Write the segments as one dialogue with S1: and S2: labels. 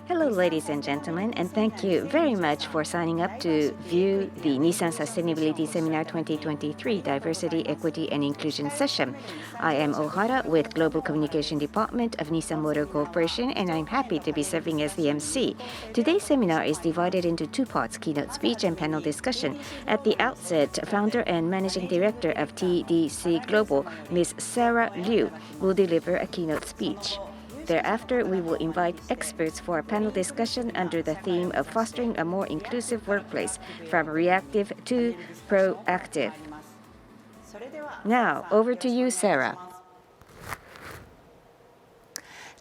S1: Hello, ladies and gentlemen, and thank you very much for signing up to view the Nissan Sustainability Seminar 2023 Diversity, Equity, and Inclusion session. I am Ohara with Global Communication Department of Nissan Motor Corporation, and I'm happy to be serving as the MC. Today's seminar is divided into two parts, keynote speech and panel discussion. At the outset, founder and managing director of TDC Global, Ms. Sarah Liu, will deliver a keynote speech. Thereafter, we will invite experts for a panel discussion under the theme of fostering a more inclusive workplace, from reactive to proactive. Now, over to you, Sarah.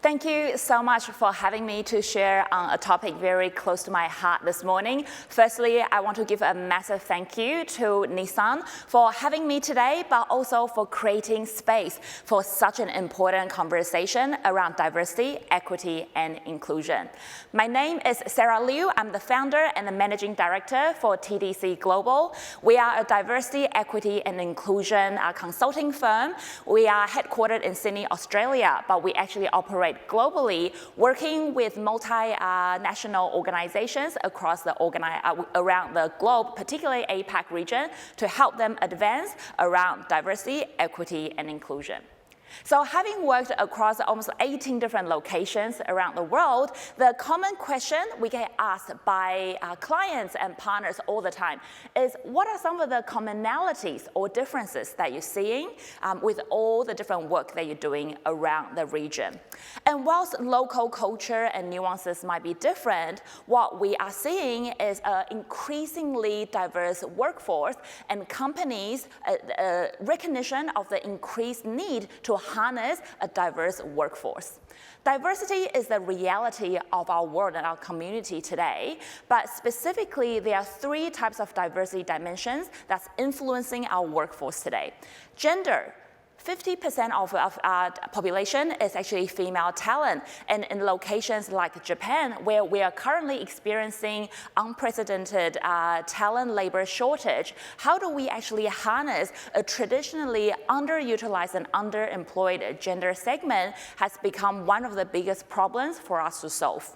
S2: Thank you so much for having me to share on a topic very close to my heart this morning. Firstly, I want to give a massive thank you to Nissan for having me today, but also for creating space for such an important conversation around diversity, equity, and inclusion. My name is Sarah Liu. I'm the founder and the managing director for TDC Global. We are a diversity, equity, and inclusion consulting firm. We are headquartered in Sydney, Australia, but we actually operate globally, working with multinational organizations across around the globe, particularly APAC region, to help them advance around diversity, equity, and inclusion. So having worked across almost 18 different locations around the world, the common question we get asked by clients and partners all the time is, what are some of the commonalities or differences that you're seeing with all the different work that you're doing around the region? And whilst local culture and nuances might be different, what we are seeing is an increasingly diverse workforce and companies' recognition of the increased need to harness a diverse workforce. Diversity is the reality of our world and our community today, but specifically there are three types of diversity dimensions that's influencing our workforce today. Gender. 50% of our population is actually female talent, and in locations like Japan, where we are currently experiencing unprecedented talent labor shortage, how do we actually harness a traditionally underutilized and underemployed gender segment has become one of the biggest problems for us to solve.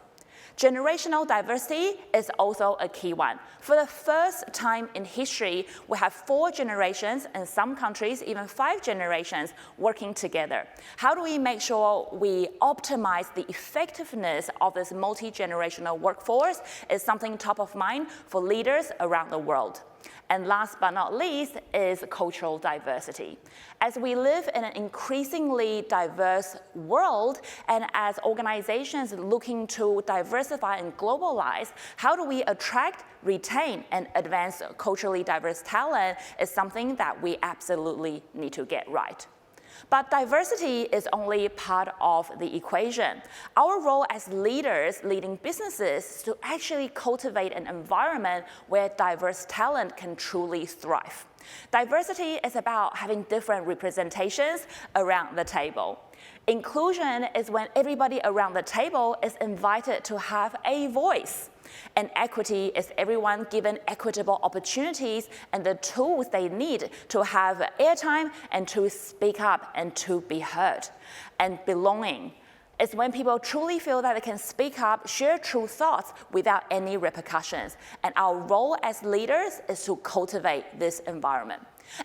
S2: Generational diversity is also a key one. For the first time in history, we have 4 generations, in some countries even 5 generations, working together. How do we make sure we optimize the effectiveness of this multi-generational workforce is something top of mind for leaders around the world. And last but not least is cultural diversity. As we live in an increasingly diverse world, and as organizations looking to diversify and globalize, how do we attract, retain, and advance culturally diverse talent is something that we absolutely need to get right. But diversity is only part of the equation. Our role as leaders leading businesses is to actually cultivate an environment where diverse talent can truly thrive. Diversity is about having different representations around the table. Inclusion is when everybody around the table is invited to have a voice. And equity is everyone given equitable opportunities and the tools they need to have airtime and to speak up and to be heard. And belonging is when people truly feel that they can speak up, share true thoughts without any repercussions. And our role as leaders is to cultivate this environment.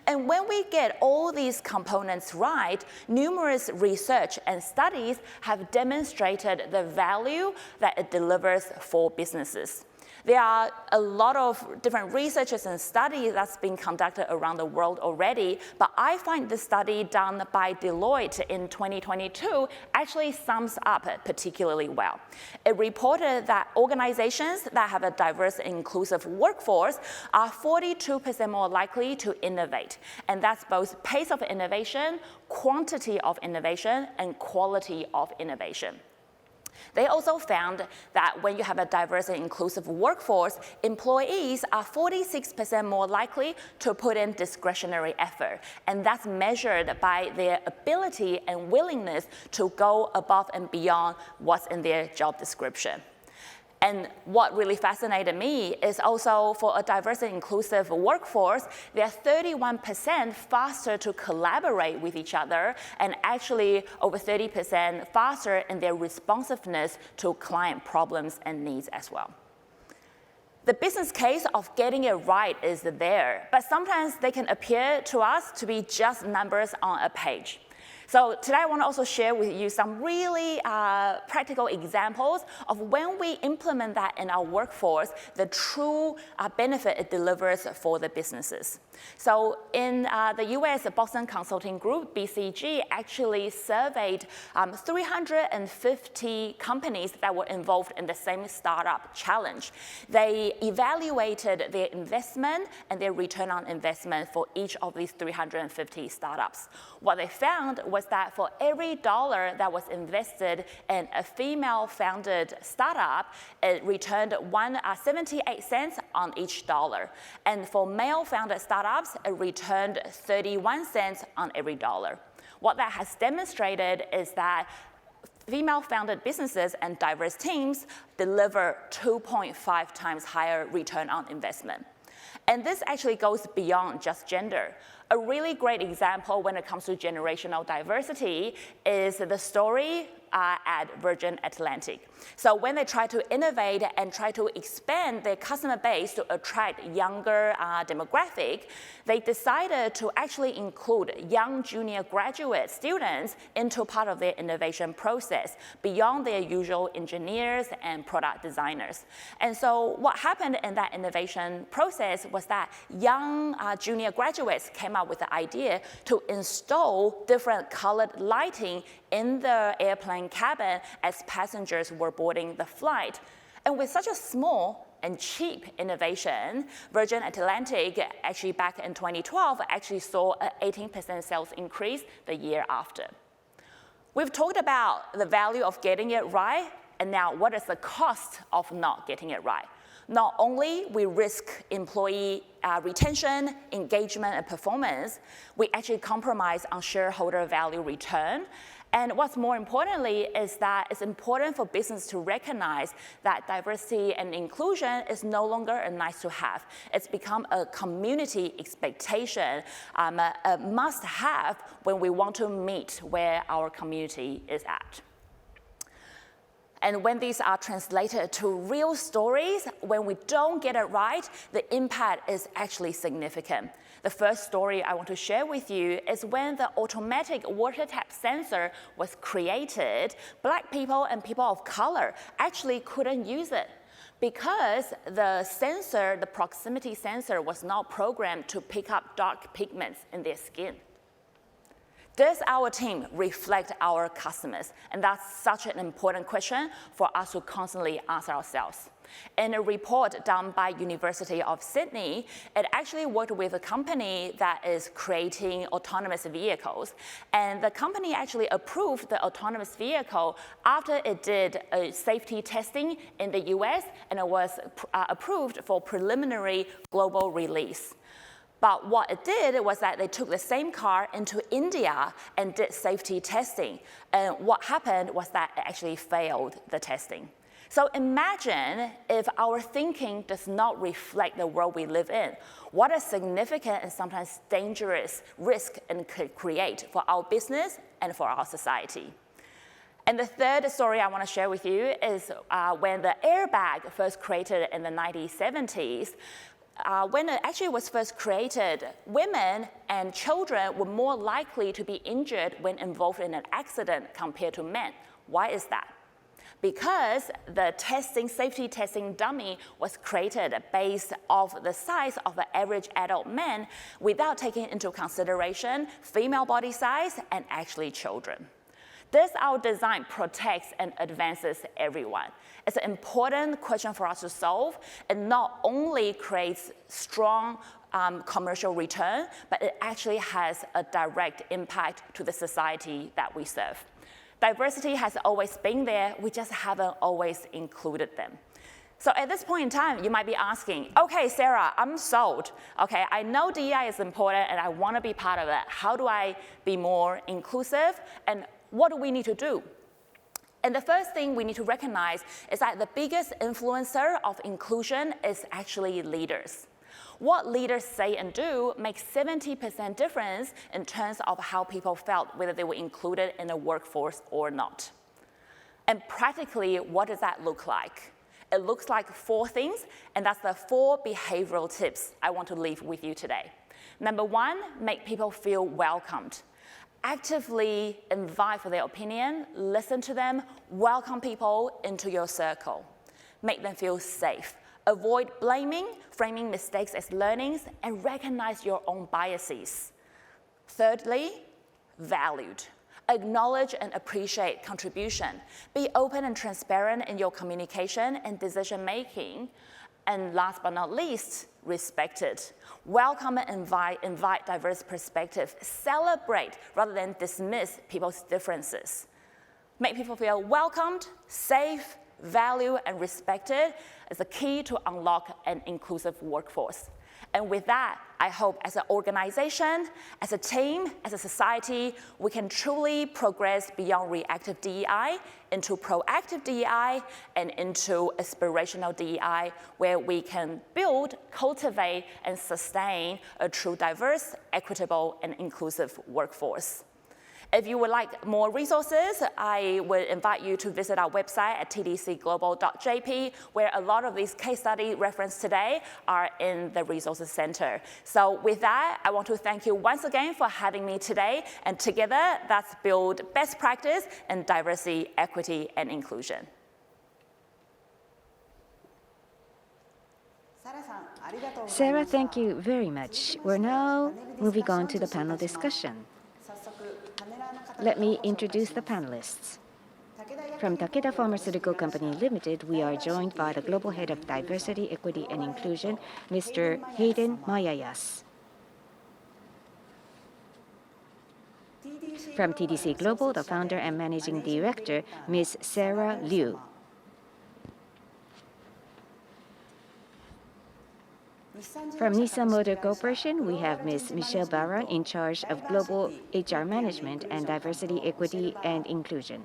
S2: And when we get all these components right, numerous research and studies have demonstrated the value that it delivers for businesses. There are a lot of different researches and studies that's been conducted around the world already, but I find the study done by Deloitte in 2022 actually sums up it particularly well. It reported that organizations that have a diverse and inclusive workforce are 42% more likely to innovate, and that's both pace of innovation, quantity of innovation, and quality of innovation. They also found that when you have a diverse and inclusive workforce, employees are 46% more likely to put in discretionary effort. And that's measured by their ability and willingness to go above and beyond what's in their job description. And what really fascinated me is also for a diverse and inclusive workforce, they're 31% faster to collaborate with each other, and actually over 30% faster in their responsiveness to client problems and needs as well. The business case of getting it right is there, but sometimes they can appear to us to be just numbers on a page. So today I want to also share with you some really practical examples of when we implement that in our workforce, the true benefit it delivers for the businesses. So in the US, the Boston Consulting Group, BCG, actually surveyed 350 companies that were involved in the same startup challenge. They evaluated their investment and their return on investment for each of these 350 startups. What they found was that for every dollar that was invested in a female-founded startup, it returned 78 cents on each dollar. And for male-founded startups, it returned 31 cents on every dollar. What that has demonstrated is that female-founded businesses and diverse teams deliver 2.5 times higher return on investment. And this actually goes beyond just gender. A really great example when it comes to generational diversity is the story at Virgin Atlantic. So when they try to innovate and try to expand their customer base to attract younger demographic, they decided to actually include young junior graduate students into part of their innovation process beyond their usual engineers and product designers. And so what happened in that innovation process was that young junior graduates came up with the idea to install different colored lighting in the airplane cabin as passengers were boarding the flight. And with such a small and cheap innovation, Virgin Atlantic actually back in 2012 actually saw an 18% sales increase the year after. We've talked about the value of getting it right, and now what is the cost of not getting it right? Not only we risk employee retention, engagement, and performance, we actually compromise on shareholder value return. And what's more importantly is that it's important for business to recognize that diversity and inclusion is no longer a nice to have. It's become a community expectation, a must have when we want to meet where our community is at. And when these are translated to real stories, when we don't get it right, the impact is actually significant. The first story I want to share with you is when the automatic water tap sensor was created, Black people and people of color actually couldn't use it because the sensor, the proximity sensor, was not programmed to pick up dark pigments in their skin. Does our team reflect our customers? And that's such an important question for us to constantly ask ourselves. In a report done by University of Sydney, it actually worked with a company that is creating autonomous vehicles. And the company actually approved the autonomous vehicle after it did a safety testing in the US, and it was approved for preliminary global release. But what it did was that they took the same car into India and did safety testing. And what happened was that it actually failed the testing. So imagine if our thinking does not reflect the world we live in. What a significant and sometimes dangerous risk it could create for our business and for our society. And the third story I want to share with you is when the airbag first created in the 1970s. When it actually was first created, women and children were more likely to be injured when involved in an accident compared to men. Why is that? Because the safety testing dummy was created based off the size of the average adult man without taking into consideration female body size and actually children. Does our design protects and advances everyone? It's an important question for us to solve. It not only creates strong commercial return, but it actually has a direct impact to the society that we serve. Diversity has always been there, we just haven't always included them. So at this point in time, you might be asking, okay, Sarah, I'm sold. Okay, I know DEI is important and I want to be part of it. How do I be more inclusive? And what do we need to do? And the first thing we need to recognize is that the biggest influencer of inclusion is actually leaders. What leaders say and do makes 70% difference in terms of how people felt, whether they were included in the workforce or not. And practically, what does that look like? It looks like 4 things, and that's the 4 behavioral tips I want to leave with you today. Number 1, make people feel welcomed. Actively invite for their opinion, listen to them, welcome people into your circle. Make them feel safe. Avoid blaming, framing mistakes as learnings, and recognize your own biases. Thirdly, valued. Acknowledge and appreciate contribution. Be open and transparent in your communication and decision making. And last but not least, respected. Welcome and invite diverse perspectives. Celebrate rather than dismiss people's differences. Make people feel welcomed, safe, valued, and respected is the key to unlock an inclusive workforce. And with that, I hope as an organization, as a team, as a society, we can truly progress beyond reactive DEI into proactive DEI and into aspirational DEI, where we can build, cultivate, and sustain a true diverse, equitable, and inclusive workforce. If you would like more resources, I would invite you to visit our website at tdcglobal.jp, where a lot of these case studies referenced today are in the resources center. So with that, I want to thank you once again for having me today, and together, let's build best practice in diversity, equity, and inclusion.
S1: Sarah, thank you very much. We're now moving on to the panel discussion. Let me introduce the panelists. From Takeda Pharmaceutical Company Limited, we are joined by the Global Head of Diversity, Equity, and Inclusion, Mr. Hayden Mayayas. From TDC Global, the founder and managing director, Ms. Sarah Liu. From Nissan Motor Corporation, we have Ms. Michelle Barra in charge of Global HR Management and Diversity, Equity, and Inclusion.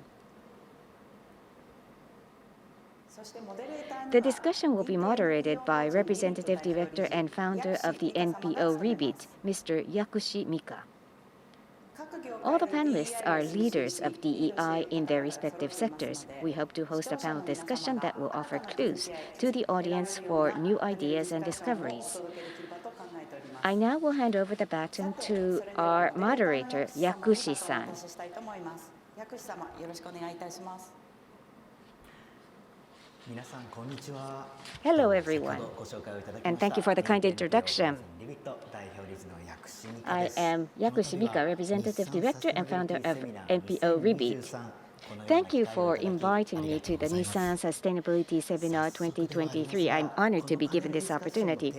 S1: The discussion will be moderated by Representative Director and founder of the NPO Rebit, Mr. Yakushi Mika. All the panelists are leaders of DEI in their respective sectors. We hope to host a panel discussion that will offer clues to the audience for new ideas and discoveries. I now will hand over the baton to our moderator, Yakushi-san. Hello, everyone, and thank you for the kind introduction. I am Yakushi Mika, Representative Director and founder of NPO Rebit. Thank you for inviting me to the Nissan Sustainability Seminar 2023. I'm honored to be given this opportunity.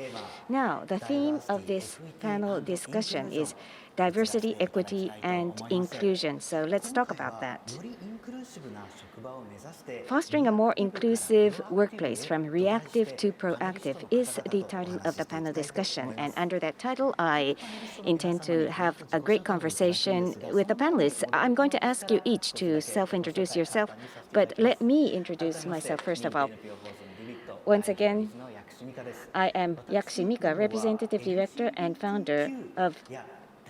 S1: Now, the theme of this panel discussion is diversity, equity, and inclusion. So let's talk about that. Fostering a more inclusive workplace from reactive to proactive is the title of the panel discussion. And under that title, I intend to have a great conversation with the panelists. I'm going to ask you each to self-introduce yourself, but let me introduce myself first of all. Once again, I am Yakushi Mika, Representative Director and founder of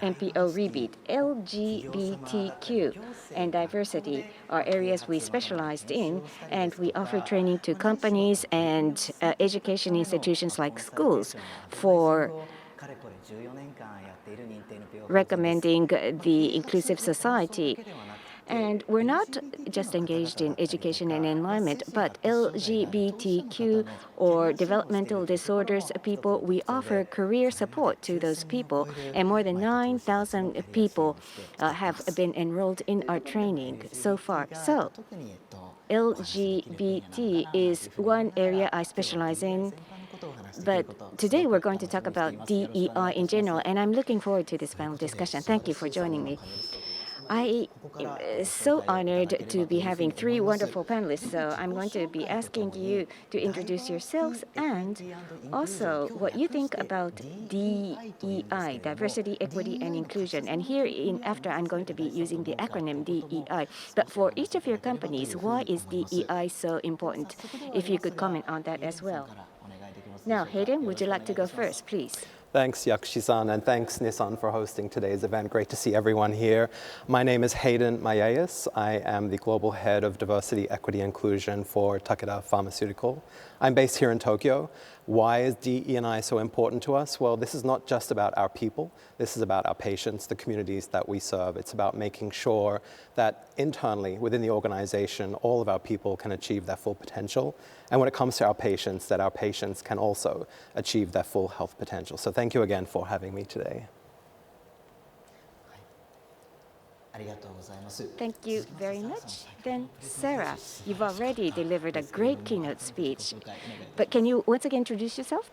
S1: NPO Rebit. LGBTQ and diversity are areas we specialized in, and we offer training to companies and education institutions like schools for recommending the inclusive society. And we're not just engaged in education and environment, but LGBTQ or developmental disorders people, we offer career support to those people. And more than 9,000 people have been enrolled in our training so far. So LGBT is one area I specialize in. But today we're going to talk about DEI in general, and I'm looking forward to this panel discussion. Thank you for joining me. I am so honored to be having three wonderful panelists, so I'm going to be asking you to introduce yourselves and also what you think about DEI, diversity, equity, and inclusion. And after I'm going to be using the acronym DEI. But for each of your companies, why is DEI so important? If you could comment on that as well. Now, Hayden, would you like to go first, please?
S3: Thanks, Yakushi-san, and thanks, Nissan, for hosting today's event. Great to see everyone here. My name is Hayden Mayayas. I am the Global Head of Diversity, Equity, and Inclusion for Takeda Pharmaceutical. I'm based here in Tokyo. Why is DE&I so important to us? Well, this is not just about our people. This is about our patients, the communities that we serve. It's about making sure that internally, within the organization, all of our people can achieve their full potential. And when it comes to our patients, that our patients can also achieve their full health potential. So thank you again for having me today.
S1: Thank you very much. Then, Sarah, you've already delivered a great keynote speech, but can you once again introduce yourself?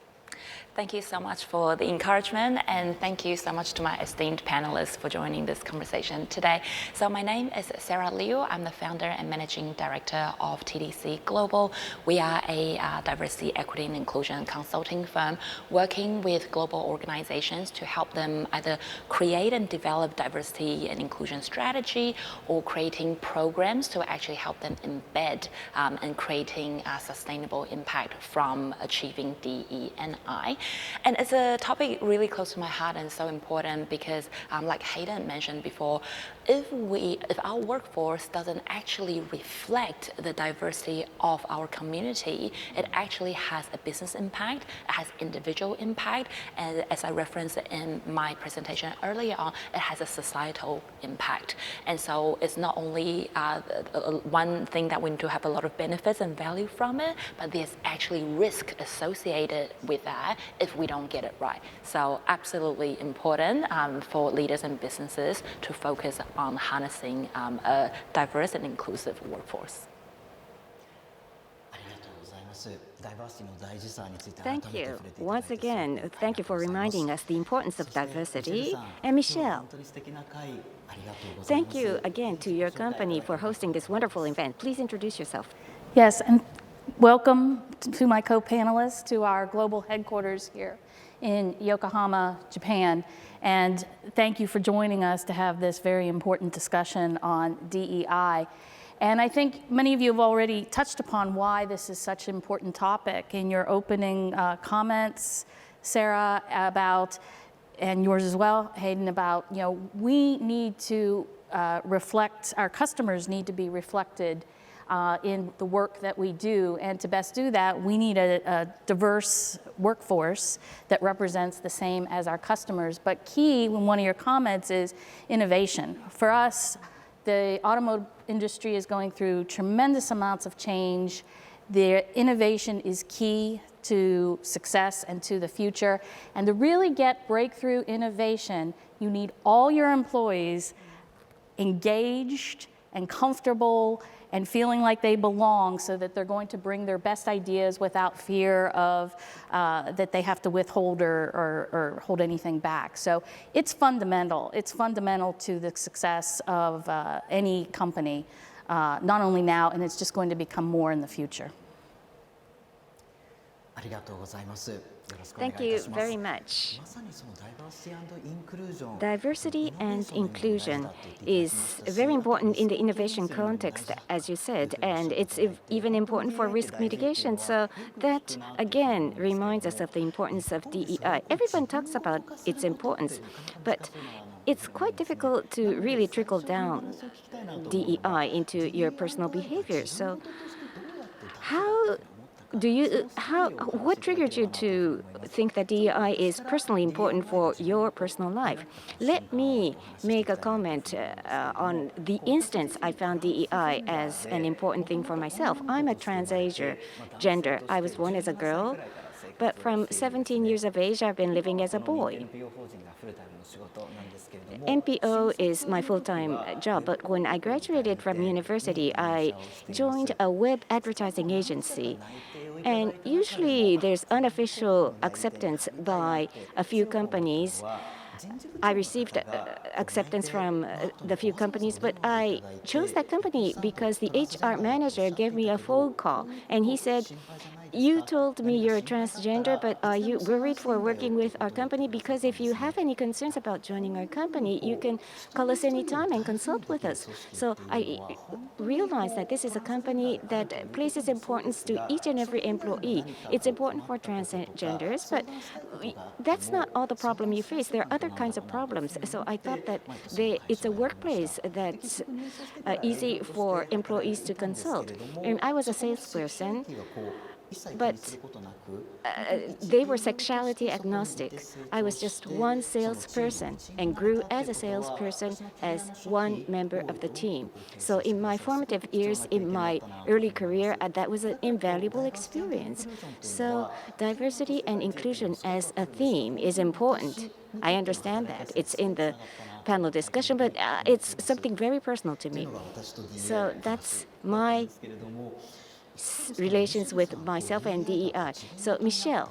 S2: Thank you so much for the encouragement, and thank you so much to my esteemed panelists for joining this conversation today. So my name is Sarah Liu. I'm the founder and managing director of TDC Global. We are a diversity, equity, and inclusion consulting firm working with global organizations to help them either create and develop diversity and inclusion strategy or creating programs to actually help them embed and creating a sustainable impact from achieving DE&I. And it's a topic really close to my heart and so important because, like Hayden mentioned before, if our workforce doesn't actually reflect the diversity of our community, it actually has a business impact, it has individual impact, and as I referenced in my presentation earlier on, it has a societal impact. And so it's not only one thing that we need to have a lot of benefits and value from it, but there's actually risk associated with that if we don't get it right. So absolutely important for leaders and businesses to focus on harnessing a diverse and inclusive workforce.
S1: Thank you. Once again, thank you for reminding us the importance of diversity. And Michelle, thank you again to your company for hosting this wonderful event. Please introduce yourself.
S4: Yes, and welcome to my co-panelists to our global headquarters here in Yokohama, Japan. And thank you for joining us to have this very important discussion on DEI. And I think many of you have already touched upon why this is such an important topic in your opening comments, Sarah, about, and yours as well, Hayden, about, we need to reflect, our customers need to be reflected in the work that we do. And to best do that, we need a diverse workforce that represents the same as our customers. But key in one of your comments is innovation. For us, the automotive industry is going through tremendous amounts of change. The innovation is key to success and to the future. And to really get breakthrough innovation, you need all your employees engaged and comfortable and feeling like they belong so that they're going to bring their best ideas without fear of that they have to withhold or hold anything back. So it's fundamental. It's fundamental to the success of any company, not only now, and it's just going to become more in the future.
S1: Thank you very much. Diversity and inclusion is very important in the innovation context, as you said, and it's even important for risk mitigation. So that, again, reminds us of the importance of DEI. Everyone talks about its importance, but it's quite difficult to really trickle down DEI into your personal behavior. So what triggered you to think that DEI is personally important for your personal life? Let me make a comment on the instance I found DEI as an important thing for myself. I'm a transgender. I was born as a girl, but from 17 years of age, I've been living as a boy. NPO is my full-time job, but when I graduated from university, I joined a web advertising agency. And usually there's unofficial acceptance by a few companies I received acceptance from the few companies, but I chose that company because the HR manager gave me a phone call, and he said, "You told me you're transgender, but are you worried for working with our company? Because if you have any concerns about joining our company, you can call us anytime and consult with us." So I realized that this is a company that places importance to each and every employee. It's important for transgenders, but that's not all the problem you face. There are other kinds of problems. So I thought that it's a workplace that's easy for employees to consult. And I was a salesperson, but they were sexuality agnostic. I was just one salesperson and grew as a salesperson as one member of the team. So in my formative years, in my early career, that was an invaluable experience. So diversity and inclusion as a theme is important. I understand that. It's in the panel discussion, but it's something very personal to me. So that's my relations with myself and DEI. So Michelle,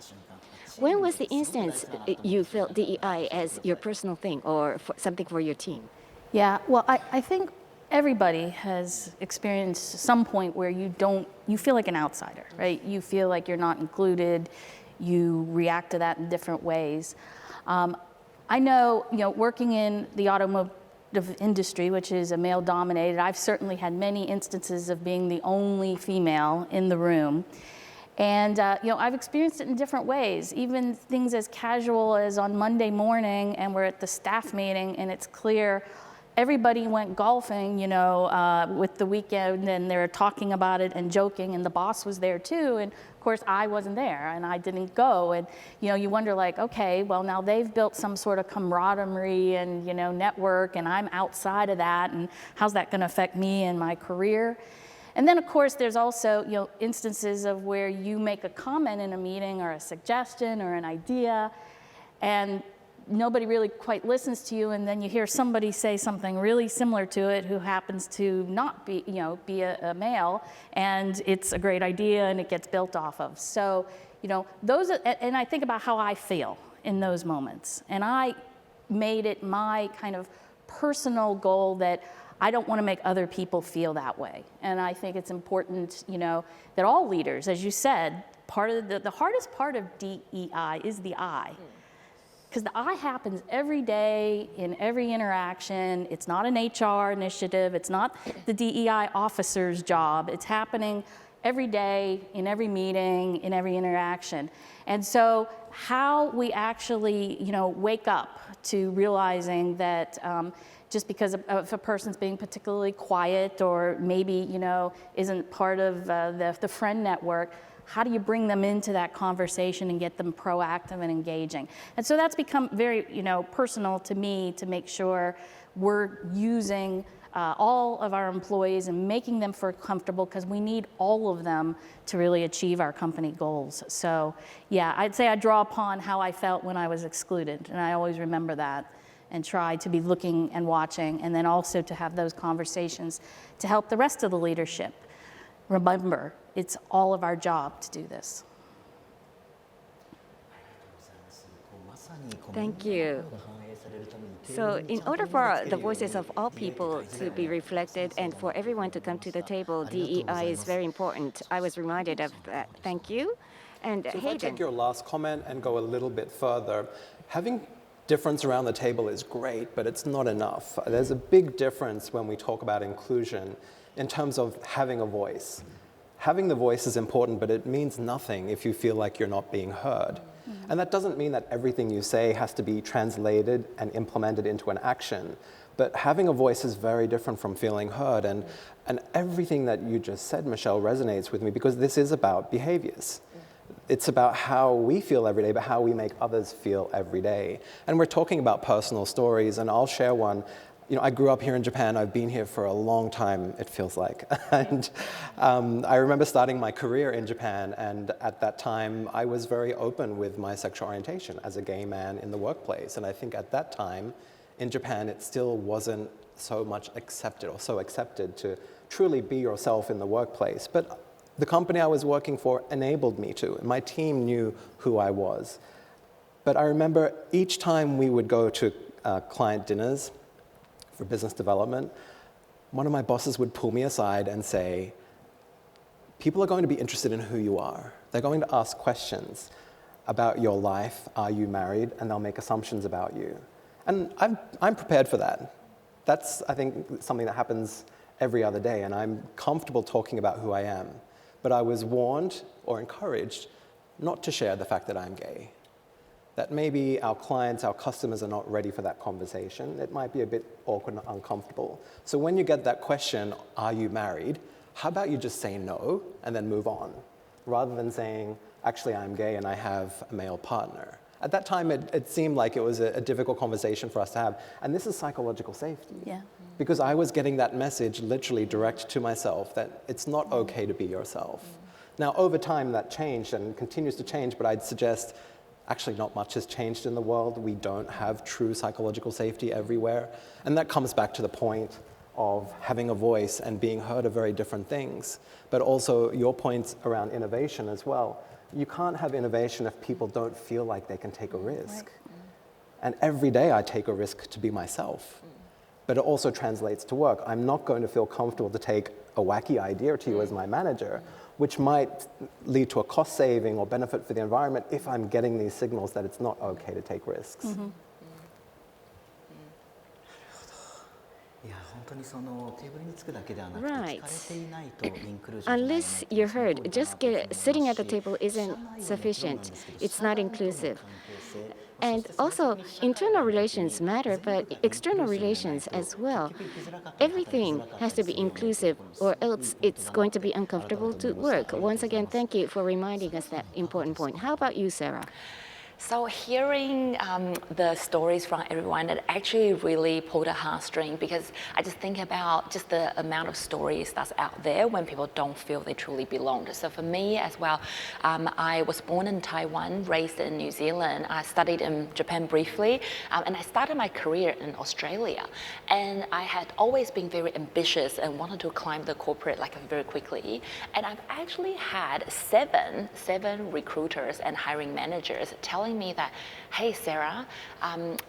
S1: when was the instance you felt DEI as your personal thing or something for your team?
S4: Yeah, well, I think everybody has experienced some point where you feel like an outsider, right? You feel like you're not included. You react to that in different ways. I know, working in the automotive industry, which is a male-dominated, I've certainly had many instances of being the only female in the room. And I've experienced it in different ways, even things as casual as on Monday morning and we're at the staff meeting and it's clear everybody went golfing, with the weekend, and they're talking about it and joking, and the boss was there too. And of course, I wasn't there, and I didn't go. And you wonder, like, okay, well, now they've built some sort of camaraderie and network, and I'm outside of that, and how's that going to affect me and my career? And then, of course, there's also instances of where you make a comment in a meeting or a suggestion or an idea, and nobody really quite listens to you, and then you hear somebody say something really similar to it who happens to not be, be a male, and it's a great idea and it gets built off of. So, those are, and I think about how I feel in those moments, and I made it my kind of personal goal that I don't want to make other people feel that way. And I think it's important, that all leaders, as you said, part of the hardest part of DEI is the I. Because the I happens every day in every interaction. It's not an HR initiative. It's not the DEI officer's job. It's happening every day, in every meeting, in every interaction. And so how we actually, wake up to realizing that just because if a person's being particularly quiet or maybe, isn't part of the friend network, how do you bring them into that conversation and get them proactive and engaging? And so that's become very, personal to me to make sure we're using all of our employees and making them feel comfortable, because we need all of them to really achieve our company goals. So yeah, I'd say I draw upon how I felt when I was excluded, and I always remember that and try to be looking and watching, and then also to have those conversations to help the rest of the leadership. Remember, it's all of our job to do this.
S1: Thank you. So in order for the voices of all people to be reflected and for everyone to come to the table, DEI is very important. I was reminded of that. Thank you. And
S3: so
S1: Hayden.
S3: if I take your last comment and go a little bit further, having difference around the table is great, but it's not enough. There's a big difference when we talk about inclusion in terms of having a voice. Having the voice is important, but it means nothing if you feel like you're not being heard. Mm-hmm. And that doesn't mean that everything you say has to be translated and implemented into an action. But having a voice is very different from feeling heard. And everything that you just said, Michelle, resonates with me, because this is about behaviors. It's about how we feel every day, but how we make others feel every day. And we're talking about personal stories, and I'll share one. I grew up here in Japan. I've been here for a long time, it feels like. And I remember starting my career in Japan, and at that time, I was very open with my sexual orientation as a gay man in the workplace. And I think at that time, in Japan, it still wasn't so much accepted or so accepted to truly be yourself in the workplace. But the company I was working for enabled me to, and my team knew who I was. But I remember each time we would go to client dinners for business development, one of my bosses would pull me aside and say, people are going to be interested in who you are. They're going to ask questions about your life. Are you married? And they'll make assumptions about you. And I'm prepared for that. That's, I think, something that happens every other day, and I'm comfortable talking about who I am. But I was warned or encouraged not to share the fact that I'm gay. That maybe our clients, our customers are not ready for that conversation. It might be a bit awkward and uncomfortable. So when you get that question, are you married? How about you just say no and then move on, rather than saying, actually, I'm gay and I have a male partner. At that time, it seemed like it was a difficult conversation for us to have. And this is psychological safety.
S4: Yeah.
S3: Because I was getting that message literally direct to myself that it's not okay to be yourself. Now, over time, that changed and continues to change, but I'd suggest actually not much has changed in the world. We don't have true psychological safety everywhere. And that comes back to the point of having a voice and being heard of very different things. But also your points around innovation as well. You can't have innovation if people don't feel like they can take a risk. And every day I take a risk to be myself. But it also translates to work. I'm not going to feel comfortable to take a wacky idea to you as my manager, which might lead to a cost saving or benefit for the environment if I'm getting these signals that it's not okay to take risks.
S1: Right. Unless you're heard, just sitting at the table isn't sufficient. It's not inclusive. And also, internal relations matter, but external relations as well. Everything has to be inclusive, or else it's going to be uncomfortable to work. Once again, thank you for reminding us that important point. How about you, Sarah?
S2: So hearing the stories from everyone, it actually really pulled a heartstring, because I just think about just the amount of stories that's out there when people don't feel they truly belong. So for me as well, I was born in Taiwan, raised in New Zealand. I studied in Japan briefly, and I started my career in Australia. And I had always been very ambitious and wanted to climb the corporate like very quickly. And I've actually had seven recruiters and hiring managers telling me that, hey, Sarah,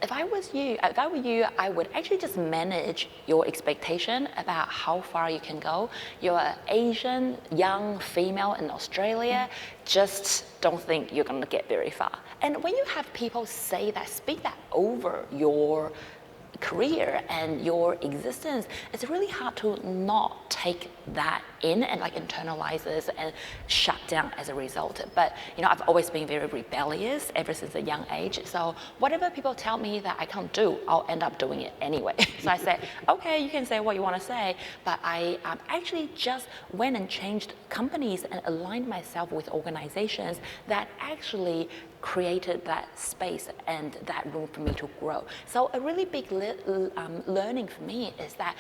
S2: if I were you, I would actually just manage your expectation about how far you can go. You're an Asian, young female in Australia, just don't think you're going to get very far. And when you have people say that, speak that over your career and your existence, it's really hard to not take that in and like internalize this and shut down as a result. But I've always been very rebellious ever since a young age. So whatever people tell me that I can't do, I'll end up doing it anyway. So I say, okay, you can say what you want to say, but I actually just went and changed companies and aligned myself with organizations that actually created that space and that room for me to grow. So a really big learning for me is that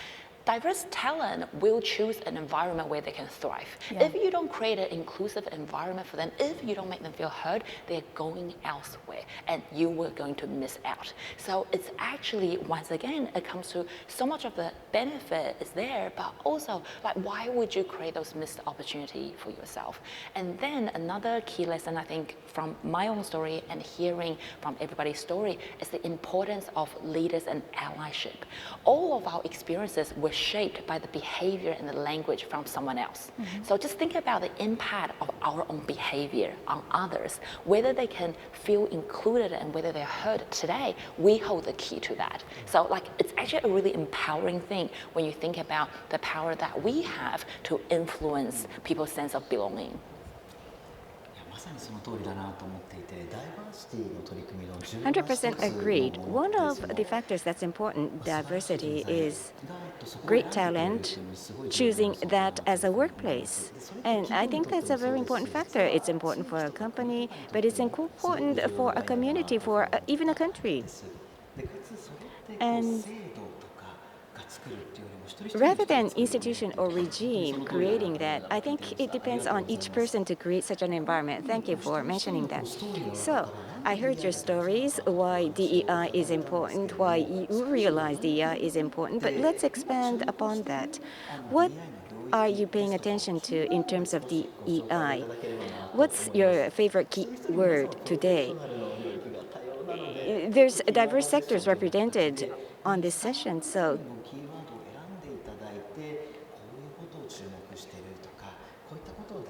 S2: diverse talent will choose an environment where they can thrive. Yeah. If you don't create an inclusive environment for them, if you don't make them feel heard, they're going elsewhere and you were going to miss out. So it's actually, once again, it comes to so much of the benefit is there, but also like, why would you create those missed opportunity for yourself? And then another key lesson, I think, from my own story and hearing from everybody's story is the importance of leaders and allyship. All of our experiences were shaped by the behavior and the language from someone else. So just think about the impact of our own behavior on others, whether they can feel included and whether they're heard today. We hold the key to that. So it's actually a really empowering thing when you think about the power that we have to influence people's sense of belonging.
S1: 100% agreed. One of the factors that's important, diversity, is great talent, choosing that as a workplace. And I think that's a very important factor. It's important for a company, but it's important for a community, for even a country. And rather than institution or regime creating that, I think it depends on each person to create such an environment. Thank you for mentioning that. So I heard your stories, why DEI is important, why you realize DEI is important, but let's expand upon that. What are you paying attention to in terms of DEI? What's your favorite key word today? there's diverse sectors represented on this session, so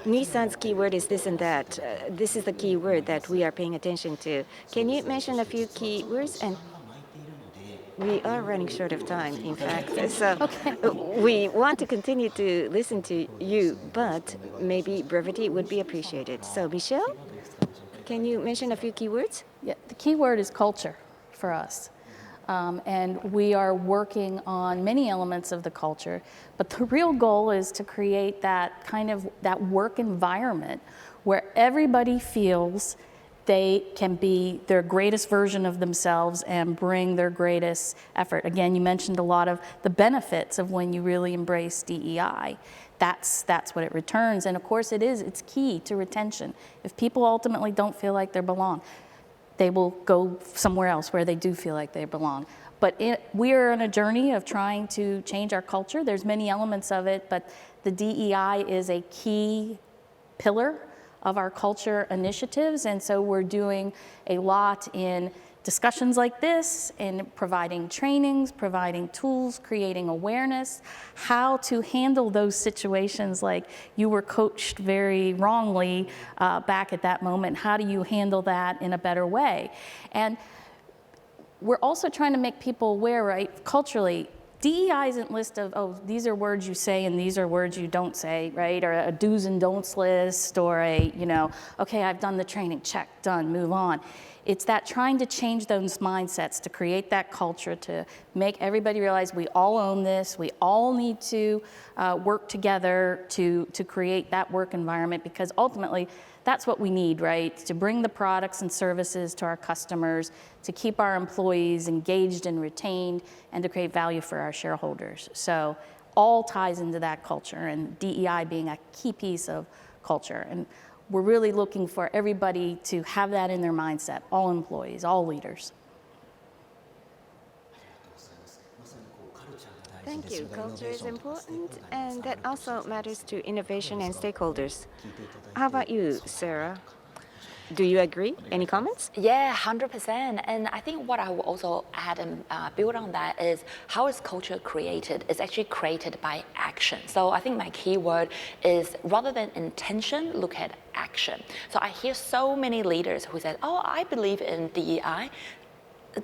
S1: Nissan's keyword is this and that. This is the keyword that we are paying attention to. Can you mention a few keywords? And we are running short of time, in fact. So we want to continue to listen to you, but maybe brevity would be appreciated. So Michelle, can you mention a few keywords?
S4: Yeah, the key word is culture for us. And we are working on many elements of the culture, but the real goal is to create that kind of that work environment where everybody feels they can be their greatest version of themselves and bring their greatest effort. Again, you mentioned a lot of the benefits of when you really embrace DEI. That's what it returns. And of course it's key to retention. If people ultimately don't feel like they belong, they will go somewhere else where they do feel like they belong. But we are on a journey of trying to change our culture. There's many elements of it, but the DEI is a key pillar of our culture initiatives. And so we're doing a lot in discussions like this, in providing trainings, providing tools, creating awareness, how to handle those situations like you were coached very wrongly back at that moment. How do you handle that in a better way? And we're also trying to make people aware, right, culturally, DEI isn't a list of, oh, these are words you say and these are words you don't say, right? Or a do's and don'ts list, or a, okay, I've done the training, check, done, move on. It's that trying to change those mindsets, to create that culture, to make everybody realize we all own this, we all need to work together to create that work environment, because ultimately that's what we need, right? To bring the products and services to our customers, to keep our employees engaged and retained, and to create value for our shareholders. So all ties into that culture, and DEI being a key piece of culture. And we're really looking for everybody to have that in their mindset, all employees, all leaders.
S1: Thank you. Culture is important, and that also matters to innovation and stakeholders. How about you, Sarah? Do you agree? Any comments?
S2: Yeah, 100%. And I think what I will also add and build on that is, how is culture created? It's actually created by action. So I think my key word is, rather than intention, look at action. So I hear so many leaders who said, oh, I believe in DEI.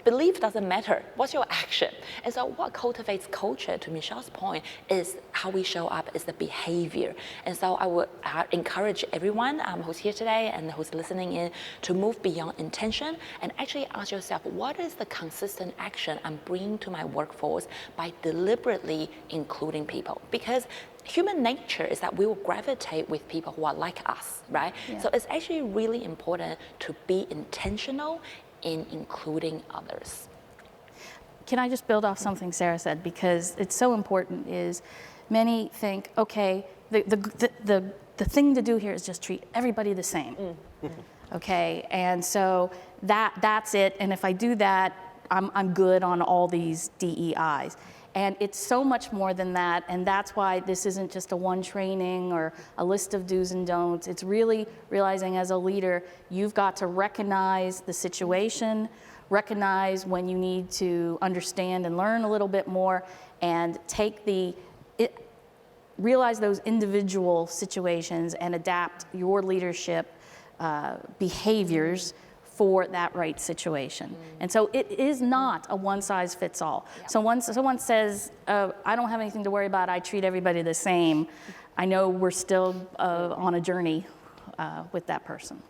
S2: Belief doesn't matter. What's your action? And so what cultivates culture, to Michelle's point, is how we show up, is the behavior. And so I would encourage everyone who's here today and who's listening in to move beyond intention and actually ask yourself, what is the consistent action I'm bringing to my workforce by deliberately including people? Because human nature is that we will gravitate with people who are like us, right? Yeah. So it's actually really important to be intentional in including others.
S4: Can I just build off something Sarah said, because it's so important, is many think, okay, the thing to do here is just treat everybody the same. Okay, and so that's it, and if I do that, I'm good on all these DEIs. And it's so much more than that, and that's why this isn't just a one training or a list of do's and don'ts. It's really realizing, as a leader, you've got to recognize the situation, recognize when you need to understand and learn a little bit more, and realize those individual situations and adapt your leadership behaviors for that right situation. And so it is not a one-size-fits-all. Yeah. So once someone says, I don't have anything to worry about, I treat everybody the same, I know we're still on a journey with that person.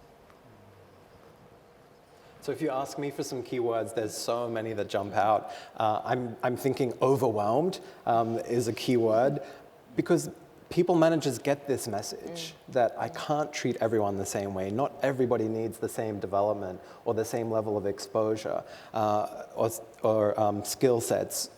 S3: So if you ask me for some keywords, there's so many that jump out. I'm thinking overwhelmed is a keyword, because people managers get this message that I can't treat everyone the same way. Not everybody needs the same development or the same level of exposure or skill sets.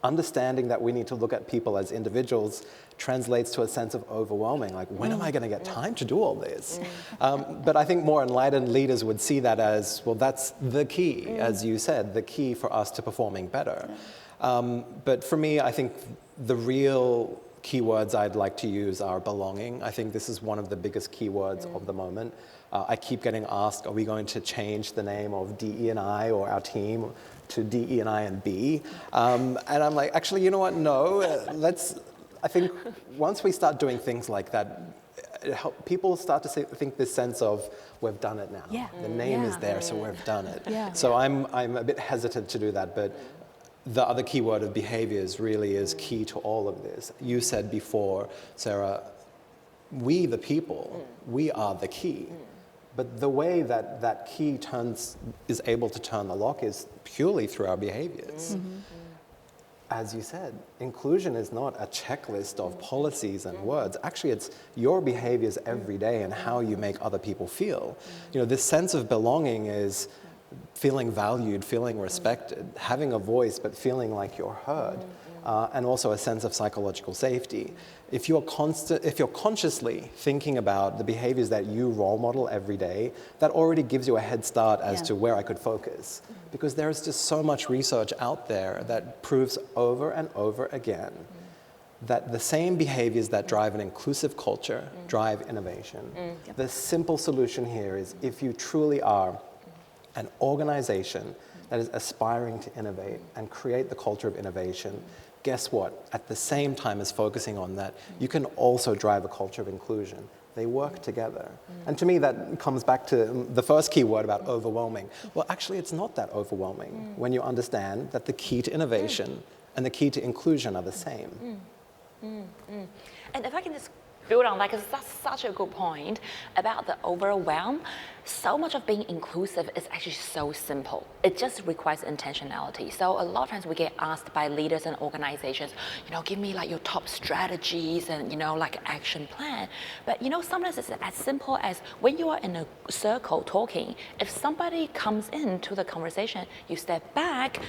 S3: Understanding that we need to look at people as individuals translates to a sense of overwhelming, like, when am I going to get time to do all this? But I think more enlightened leaders would see that as, well, that's the key, as you said, the key for us to performing better. But for me, I think the real keywords I'd like to use are belonging. I think this is one of the biggest keywords of the moment. I keep getting asked, are we going to change the name of DE&I or our team to DE&I and B? And I'm like, actually, you know what? No, I think once we start doing things like that, people start to think this sense of, we've done it now.
S4: Yeah.
S3: The name is there, so we've done it.
S4: Yeah.
S3: So I'm a bit hesitant to do that, but the other keyword of behaviors really is key to all of this. You said before, Sarah, we the people, we are the key. But the way that that key is able to turn the lock is purely through our behaviors. As you said, inclusion is not a checklist of policies and words. Actually, it's your behaviors every day and how you make other people feel. You know, this sense of belonging is feeling valued, feeling respected, having a voice but feeling like you're heard, and also a sense of psychological safety. If you're consciously thinking about the behaviors that you role model every day, that already gives you a head start as to where I could focus. Because there is just so much research out there that proves over and over again that the same behaviors that drive an inclusive culture drive innovation. The simple solution here is, if you truly are an organization that is aspiring to innovate and create the culture of innovation, guess what? At the same time as focusing on that, you can also drive a culture of inclusion. They work together. And to me, that comes back to the first key word about overwhelming. Well, actually, it's not that overwhelming when you understand that the key to innovation and the key to inclusion are the same.
S2: And if I can just build on that, because that's such a good point about the overwhelm. So much of being inclusive is actually so simple. It just requires intentionality. So a lot of times we get asked by leaders and organizations, give me like your top strategies and, like action plan. But, sometimes it's as simple as when you are in a circle talking, if somebody comes into the conversation, you step back,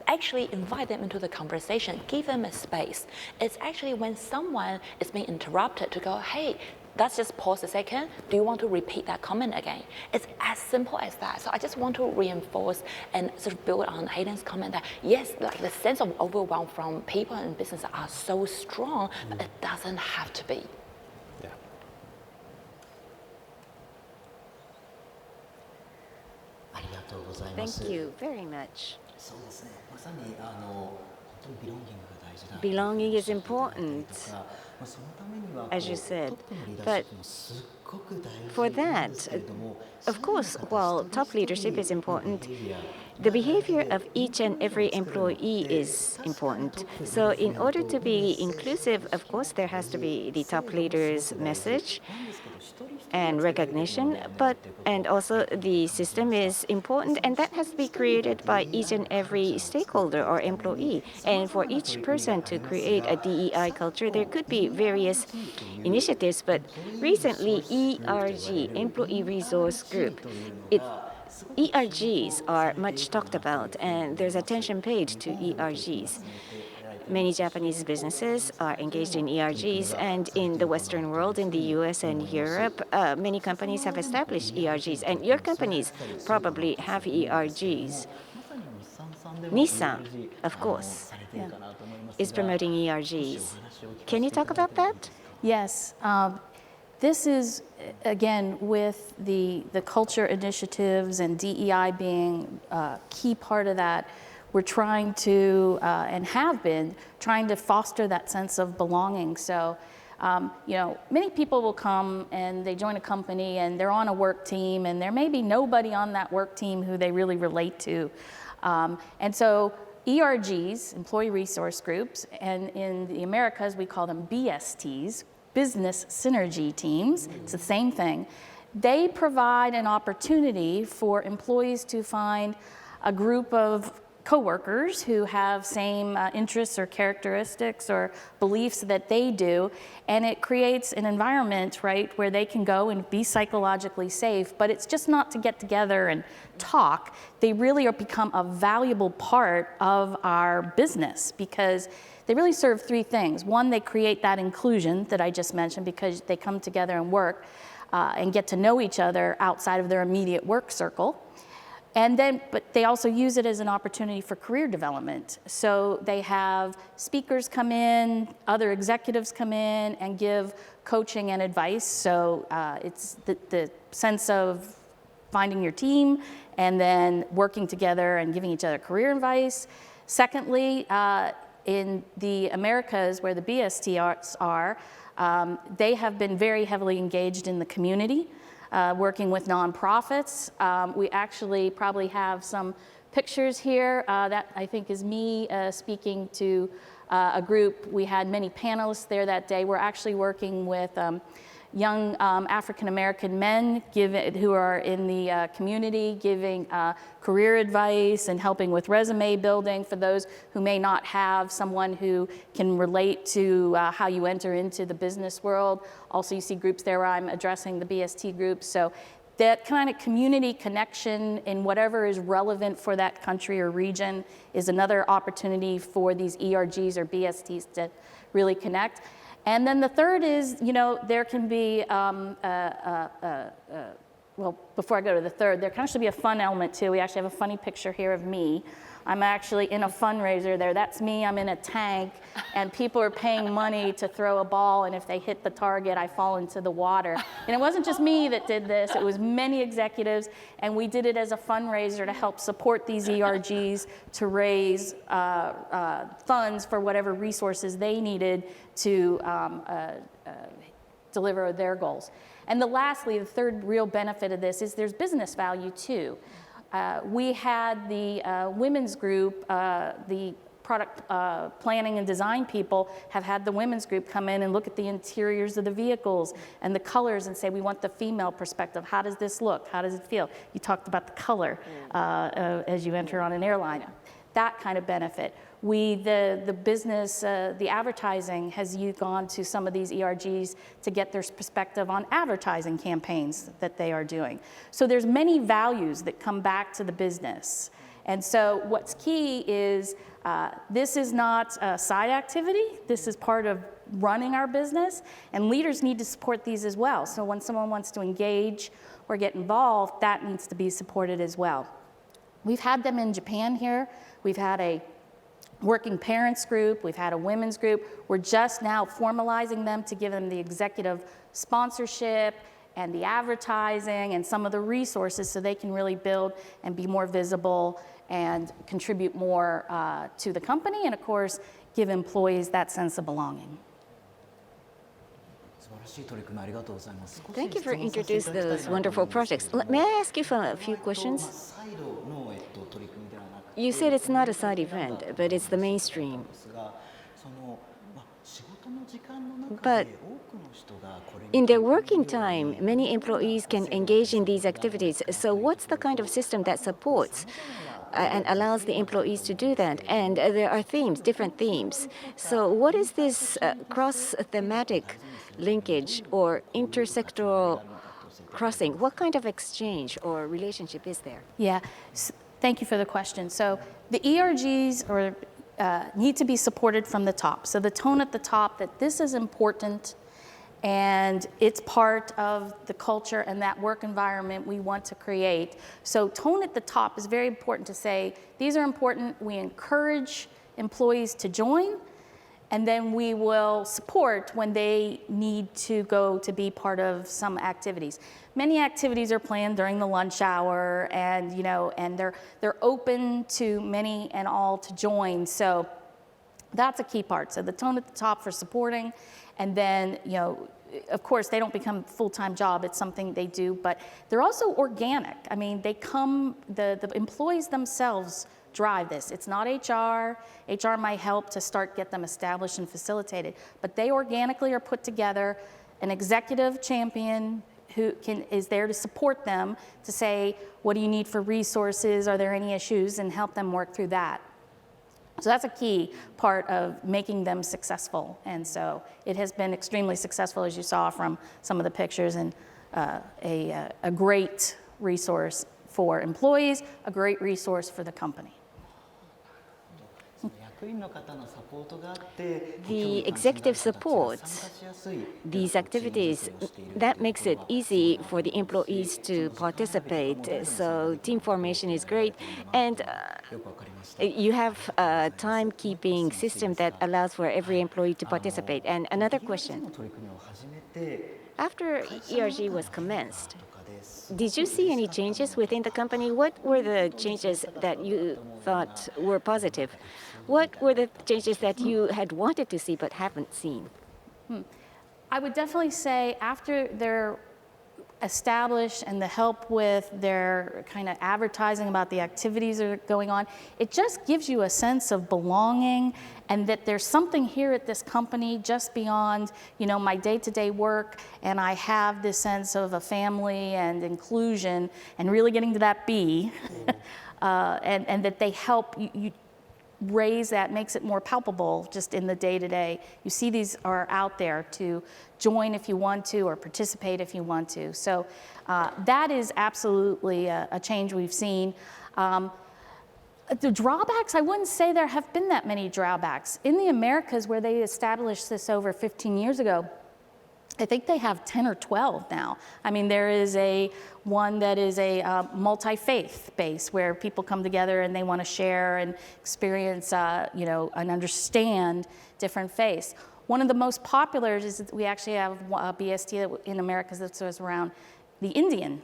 S2: actually invite them into the conversation, give them a space. It's actually when someone is being interrupted to go, hey, let's just pause a second. Do you want to repeat that comment again? It's as simple as that. So I just want to reinforce and sort of build on Hayden's comment that yes, like the sense of overwhelm from people in business are so strong, but it doesn't have to be.
S3: Yeah.
S1: Thank you very much.
S5: そうですね。まさに本当にビロンギングが大事だ。
S1: Belonging is important,
S5: そのためには
S1: as you said.
S5: トップのリーダーシップもすっごく大事
S1: For
S5: なんで
S1: that,
S5: すけれども、
S1: of course, while top leadership is important, the behavior of each and every employee is important. So in order to be inclusive, of course, there has to be the top leader's message and recognition, and also the system is important, and that has to be created by each and every stakeholder or employee. And for each person to create a DEI culture, there could be various initiatives, but recently ERG, Employee Resource Group, ERGs are much talked about, and there's attention paid to ERGs. Many Japanese businesses are engaged in ERGs, and in the Western world, in the US and Europe, many companies have established ERGs, and your companies probably have ERGs. Nissan, of course, is promoting ERGs. Can you talk about that?
S4: Yes. This is, again, with the culture initiatives and DEI being a key part of that. We're trying to, and have been, trying to foster that sense of belonging. So, many people will come and they join a company and they're on a work team, and there may be nobody on that work team who they really relate to. And so ERGs, Employee Resource Groups, and in the Americas we call them BSTs, Business Synergy Teams. It's the same thing. They provide an opportunity for employees to find a group of coworkers who have same interests or characteristics or beliefs that they do, and it creates an environment, right, where they can go and be psychologically safe. But it's just not to get together and talk. They really are become a valuable part of our business because they really serve three things. One, they create that inclusion that I just mentioned because they come together and work and get to know each other outside of their immediate work circle. But they also use it as an opportunity for career development. So they have speakers come in, other executives come in and give coaching and advice. So it's the sense of finding your team and then working together and giving each other career advice. Secondly, in the Americas where the BSTs are, they have been very heavily engaged in the community. Working with nonprofits. We actually probably have some pictures here. That I think is me speaking to a group. We had many panelists there that day. We're actually working with young African-American men who are in the community, giving career advice and helping with resume building for those who may not have someone who can relate to how you enter into the business world. Also, you see groups there where I'm addressing the BST groups. So that kind of community connection in whatever is relevant for that country or region is another opportunity for these ERGs or BSTs to really connect. And then the third is, there can be, well, before I go to the third, there can actually be a fun element too. We actually have a funny picture here of me. I'm actually in a fundraiser there. That's me, I'm in a tank, and people are paying money to throw a ball, and if they hit the target, I fall into the water. And it wasn't just me that did this, it was many executives, and we did it as a fundraiser to help support these ERGs to raise funds for whatever resources they needed to deliver their goals. And lastly, the third real benefit of this is there's business value too. We had the women's group, the product planning and design people have had the women's group come in and look at the interiors of the vehicles and the colors and say, we want the female perspective. How does this look? How does it feel? You talked about the color as you enter on an airline. That kind of benefit. The business, the advertising has gone to some of these ERGs to get their perspective on advertising campaigns that they are doing. So there's many values that come back to the business. And so what's key is this is not a side activity. This is part of running our business, and leaders need to support these as well. So when someone wants to engage or get involved, that needs to be supported as well. We've had them in Japan here. We've had a working parents group, we've had a women's group. We're just now formalizing them to give them the executive sponsorship and the advertising and some of the resources so they can really build and be more visible and contribute more to the company and of course give employees that sense of belonging.
S1: Thank you for introducing those wonderful projects. May I ask you for a few questions? You said it's not a side event, but it's the mainstream. But in their working time, many employees can engage in these activities. So what's the kind of system that supports and allows the employees to do that? And there are themes, different themes. So what is this cross-thematic linkage or intersectoral crossing? What kind of exchange or relationship is there?
S4: Yeah. Thank you for the question. So the ERGs need to be supported from the top. So the tone at the top that this is important and it's part of the culture and that work environment we want to create. So tone at the top is very important to say, these are important, we encourage employees to join, and then we will support when they need to go to be part of some activities. Many activities are planned during the lunch hour, and and they're open to many and all to join. So that's a key part. So the tone at the top for supporting, and then of course they don't become a full-time job. It's something they do, but they're also organic. I mean, they come. The employees themselves drive this. It's not HR. HR might help to get them established and facilitated, but they organically are put together. An executive champion who is there to support them to say, what do you need for resources? Are there any issues? And help them work through that. So that's a key part of making them successful. And so it has been extremely successful, as you saw from some of the pictures, and a great resource for employees, a great resource for the company.
S1: The executive supports these activities. That makes it easy for the employees to participate. So team formation is great. And you have a timekeeping system that allows for every employee to participate. And another question. After ERG was commenced, did you see any changes within the company? What were the changes that you thought were positive? What were the changes that you had wanted to see but haven't seen?
S4: I would definitely say after they're established and the help with their kind of advertising about the activities that are going on, it just gives you a sense of belonging and that there's something here at this company just beyond, my day-to-day work, and I have this sense of a family and inclusion and really getting to that B, and that they help you raise that, makes it more palpable just in the day-to-day. You see these are out there to join if you want to or participate if you want to. So that is absolutely a change we've seen. The drawbacks, I wouldn't say there have been that many drawbacks. In the Americas, where they established this over 15 years ago, I think they have 10 or 12 now. I mean, there is one that is a multi-faith base where people come together and they want to share and experience, and understand different faiths. One of the most popular is that we actually have a BST in America that's around the Indian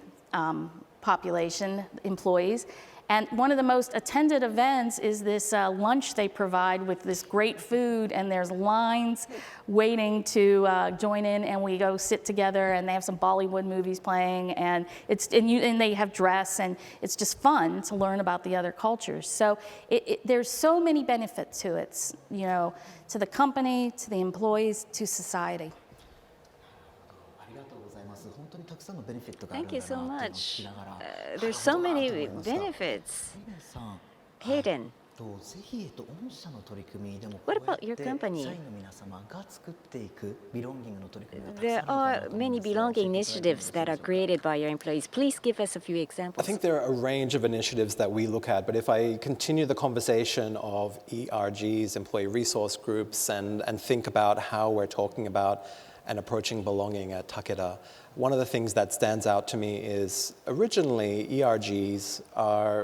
S4: population, employees. And one of the most attended events is this lunch they provide with this great food, and there's lines waiting to join in, and we go sit together, and they have some Bollywood movies playing, and and they have dress, and it's just fun to learn about the other cultures. So there's so many benefits to it, to the company, to the employees, to society.
S1: Thank you so much. There's so many benefits. Hayden, what about your company? There are many belonging initiatives that are created by your employees. Please give us a few examples.
S3: I think there are a range of initiatives that we look at, but if I continue the conversation of ERGs, employee resource groups, and think about how we're talking about and approaching belonging at Takeda, one of the things that stands out to me is originally ERGs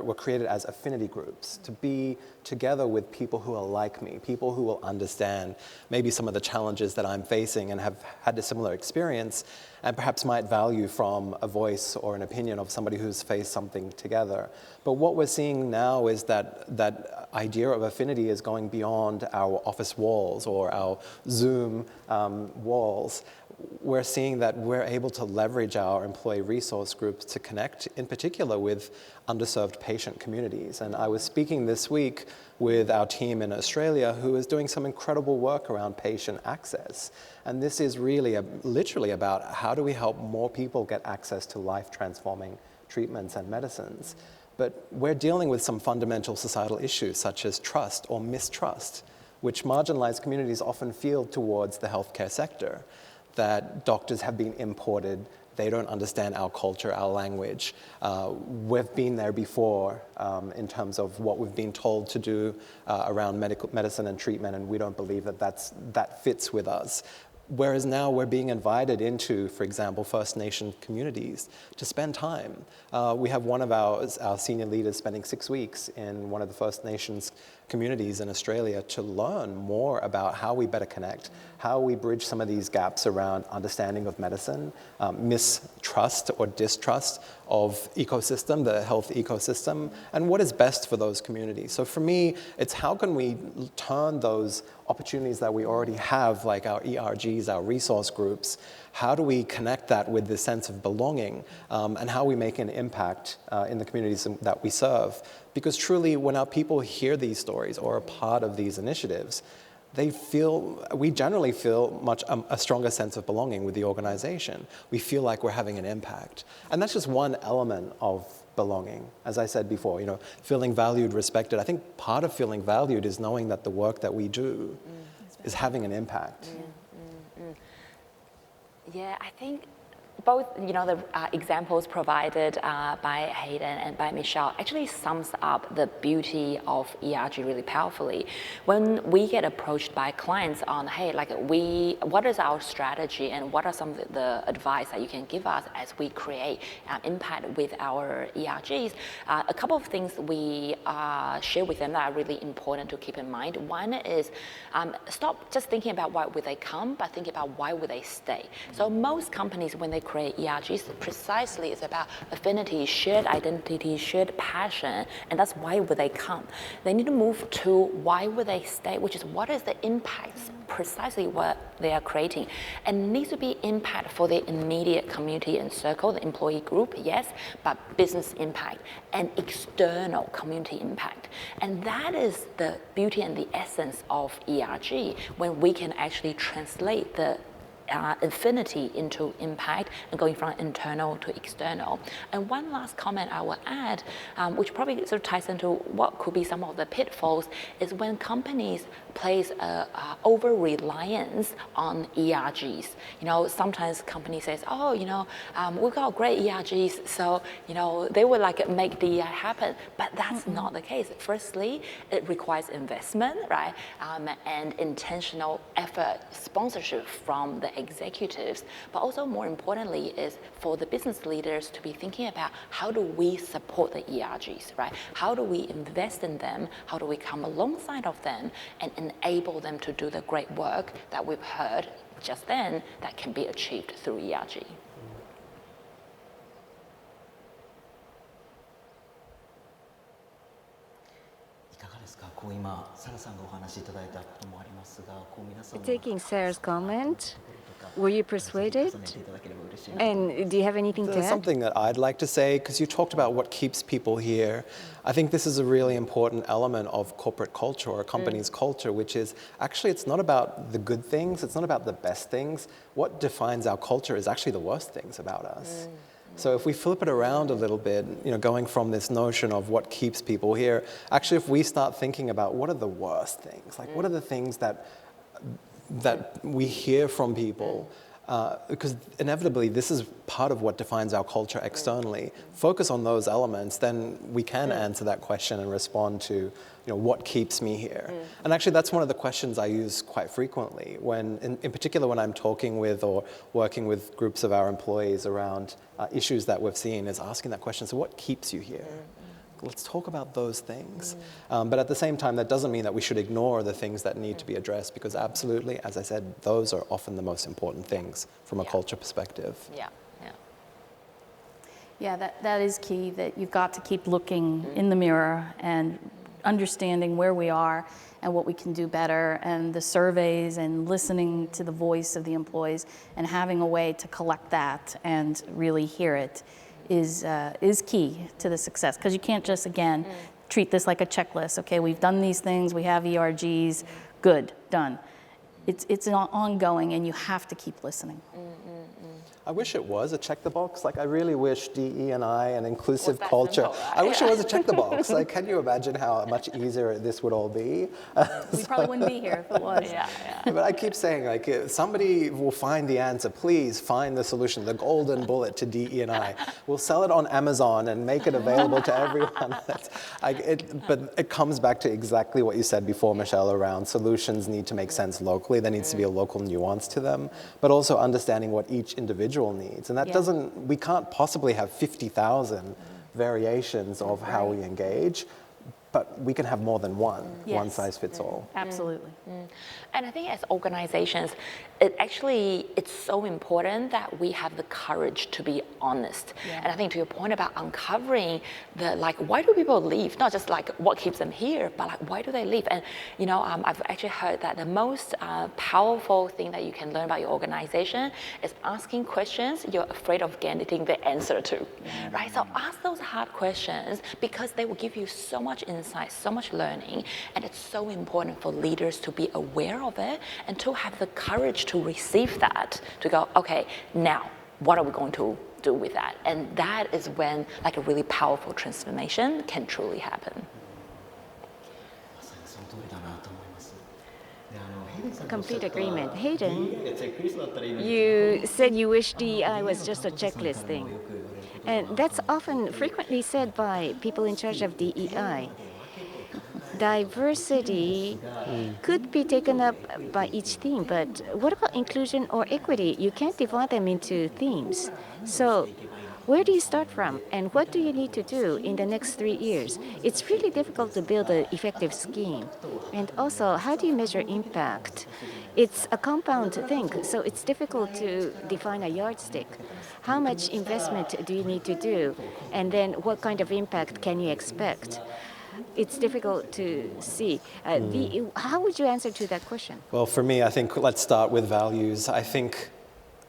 S3: were created as affinity groups to be together with people who are like me, people who will understand maybe some of the challenges that I'm facing and have had a similar experience and perhaps might value from a voice or an opinion of somebody who's faced something together. But what we're seeing now is that idea of affinity is going beyond our office walls or our Zoom walls. We're seeing that we're able to leverage our employee resource groups to connect, in particular, with underserved patient communities. And I was speaking this week with our team in Australia who is doing some incredible work around patient access. And this is really literally about how do we help more people get access to life-transforming treatments and medicines. But we're dealing with some fundamental societal issues such as trust or mistrust, which marginalized communities often feel towards the healthcare sector. That doctors have been imported, they don't understand our culture, our language. We've been there before in terms of what we've been told to do around medicine and treatment, and we don't believe that fits with us. Whereas now we're being invited into, for example, First Nation communities to spend time. We have one of our senior leaders spending 6 weeks in one of the First Nations communities in Australia to learn more about how we better connect, how we bridge some of these gaps around understanding of medicine, mistrust or distrust of ecosystem, the health ecosystem, and what is best for those communities. So for me, it's how can we turn those opportunities that we already have, like our ERGs, our resource groups, how do we connect that with the sense of belonging and how we make an impact in the communities that we serve? Because truly, when our people hear these stories or are part of these initiatives, we generally feel a stronger sense of belonging with the organization. We feel like we're having an impact. And that's just one element of belonging. As I said before, feeling valued, respected. I think part of feeling valued is knowing that the work that we do is having an impact.
S2: Yeah, I think both, the examples provided by Hayden and by Michelle actually sums up the beauty of ERG really powerfully. When we get approached by clients on, hey, what is our strategy and what are some of the advice that you can give us as we create impact with our ERGs, a couple of things we share with them that are really important to keep in mind. One is stop just thinking about why would they come, but think about why would they stay. So most companies, when they create ERGs, precisely it's about affinity, shared identity, shared passion, and that's why would they come. They need to move to why would they stay, which is what is the impact, precisely what they are creating. And it needs to be impact for the immediate community and circle, the employee group, yes, but business impact and external community impact. And that is the beauty and the essence of ERG, when we can actually translate the affinity into impact and going from internal to external. And one last comment I will add, which probably sort of ties into what could be some of the pitfalls, is when companies place over-reliance on ERGs. Sometimes companies say, we've got great ERGs, so, they would make DEI happen. But that's not the case. Firstly, it requires investment, right? And intentional effort, sponsorship from the executives, but also more importantly is for the business leaders to be thinking about how do we support the ERGs, right? How do we invest in them? How do we come alongside of them and enable them to do the great work that we've heard just then that can be achieved through ERG?
S1: Taking Sarah's comment, were you persuaded? And do you have anything to
S3: There's
S1: add?
S3: something that I'd like to say, because you talked about what keeps people here. I think this is a really important element of corporate culture or a company's culture, which is actually it's not about the good things, it's not about the best things. What defines our culture is actually the worst things about us. So if we flip it around a little bit, going from this notion of what keeps people here, actually if we start thinking about what are the worst things, what are the things that we hear from people, because inevitably this is part of what defines our culture externally. Focus on those elements, then we can answer that question and respond to what keeps me here. And actually that's one of the questions I use quite frequently when, in particular when I'm talking with or working with groups of our employees around issues that we've seen, is asking that question, so what keeps you here? Let's talk about those things. But at the same time, that doesn't mean that we should ignore the things that need to be addressed, because absolutely, as I said, those are often the most important things from a culture perspective.
S4: Yeah, that is key, that you've got to keep looking in the mirror and understanding where we are and what we can do better, and the surveys and listening to the voice of the employees and having a way to collect that and really hear it is key to the success, because you can't just, again, treat this like a checklist. Okay, we've done these things, we have ERGs, good, done. It's ongoing, and you have to keep listening.
S3: I wish it was a check the box. I really wish DE&I and inclusive culture.
S2: Simple, right?
S3: I wish it was a check the box. Can you imagine how much easier this would all be?
S4: We probably wouldn't be here if it was.
S3: But I keep saying, if somebody will find the answer, please find the solution, the golden bullet to DE&I. We'll sell it on Amazon and make it available to everyone. But it comes back to exactly what you said before, Michelle, around solutions need to make sense locally. There needs to be a local nuance to them, but also understanding what each individual needs. And that we can't possibly have 50,000 variations of how we engage, but we can have more than one size fits all.
S4: Absolutely.
S2: And I think as organizations, it's so important that we have the courage to be honest. And I think to your point about uncovering why do people leave? Not just what keeps them here, but why do they leave? And I've actually heard that the most powerful thing that you can learn about your organization is asking questions you're afraid of getting the answer to, right? So ask those hard questions, because they will give you so much insight, so much learning, and it's so important for leaders to be aware of it and to have the courage to receive that, to go, okay, now what are we going to do with that? And that is when a really powerful transformation can truly happen.
S1: complete agreement. Hayden, you said you wish DEI was just a checklist thing. And that's often frequently said by people in charge of DEI. Diversity could be taken up by each theme, but what about inclusion or equity? You can't divide them into themes. So where do you start from, and what do you need to do in the next 3 years? It's really difficult to build an effective scheme. And also, how do you measure impact? It's a compound thing, so it's difficult to define a yardstick. How much investment do you need to do? And then what kind of impact can you expect? It's difficult to see. How would you answer to that question?
S3: Well, for me, I think let's start with values. I think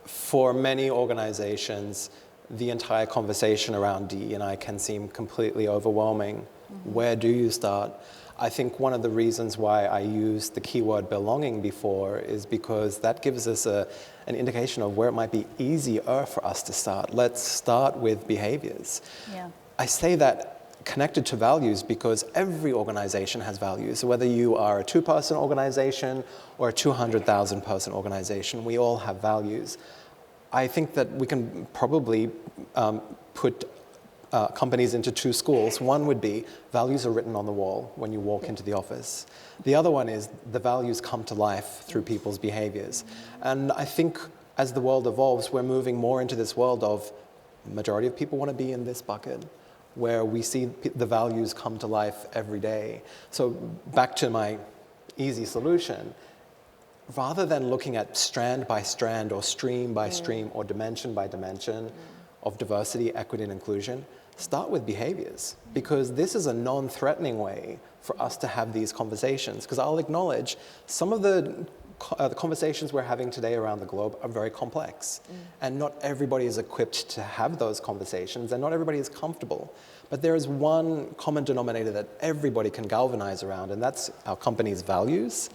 S3: for many organizations, the entire conversation around DE&I can seem completely overwhelming. Where do you start? I think one of the reasons why I used the keyword belonging before is because that gives us an indication of where it might be easier for us to start. Let's start with behaviors.
S4: Yeah.
S3: I say that connected to values because every organization has values. So whether you are a 2-person organization or a 200,000 person organization, we all have values. I think that we can probably put companies into 2 schools. One would be values are written on the wall when you walk into the office. The other one is the values come to life through people's behaviors. And I think as the world evolves, we're moving more into this world of majority of people want to be in this bucket, where we see the values come to life every day. So back to my easy solution, rather than looking at strand by strand or stream by stream or dimension by dimension of diversity, equity, and inclusion, start with behaviors, because this is a non-threatening way for us to have these conversations. Because I'll acknowledge some of the conversations we're having today around the globe are very complex. And not everybody is equipped to have those conversations, and not everybody is comfortable. But there is one common denominator that everybody can galvanize around, and that's our company's values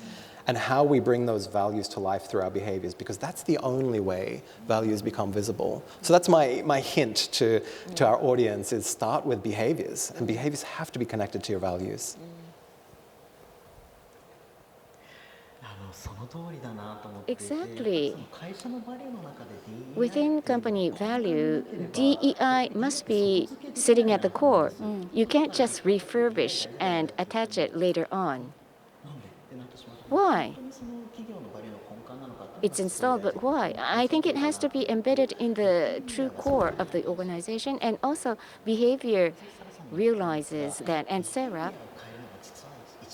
S3: and how we bring those values to life through our behaviors, because that's the only way values become visible. So that's my hint to our audience, is start with behaviors, and behaviors have to be connected to your values.
S1: Exactly. Within company value, DEI must be sitting at the core. You can't just refurbish and attach it later on. Why? It's installed, but why? I think it has to be embedded in the true core of the organization, and also behavior realizes that. And Sarah,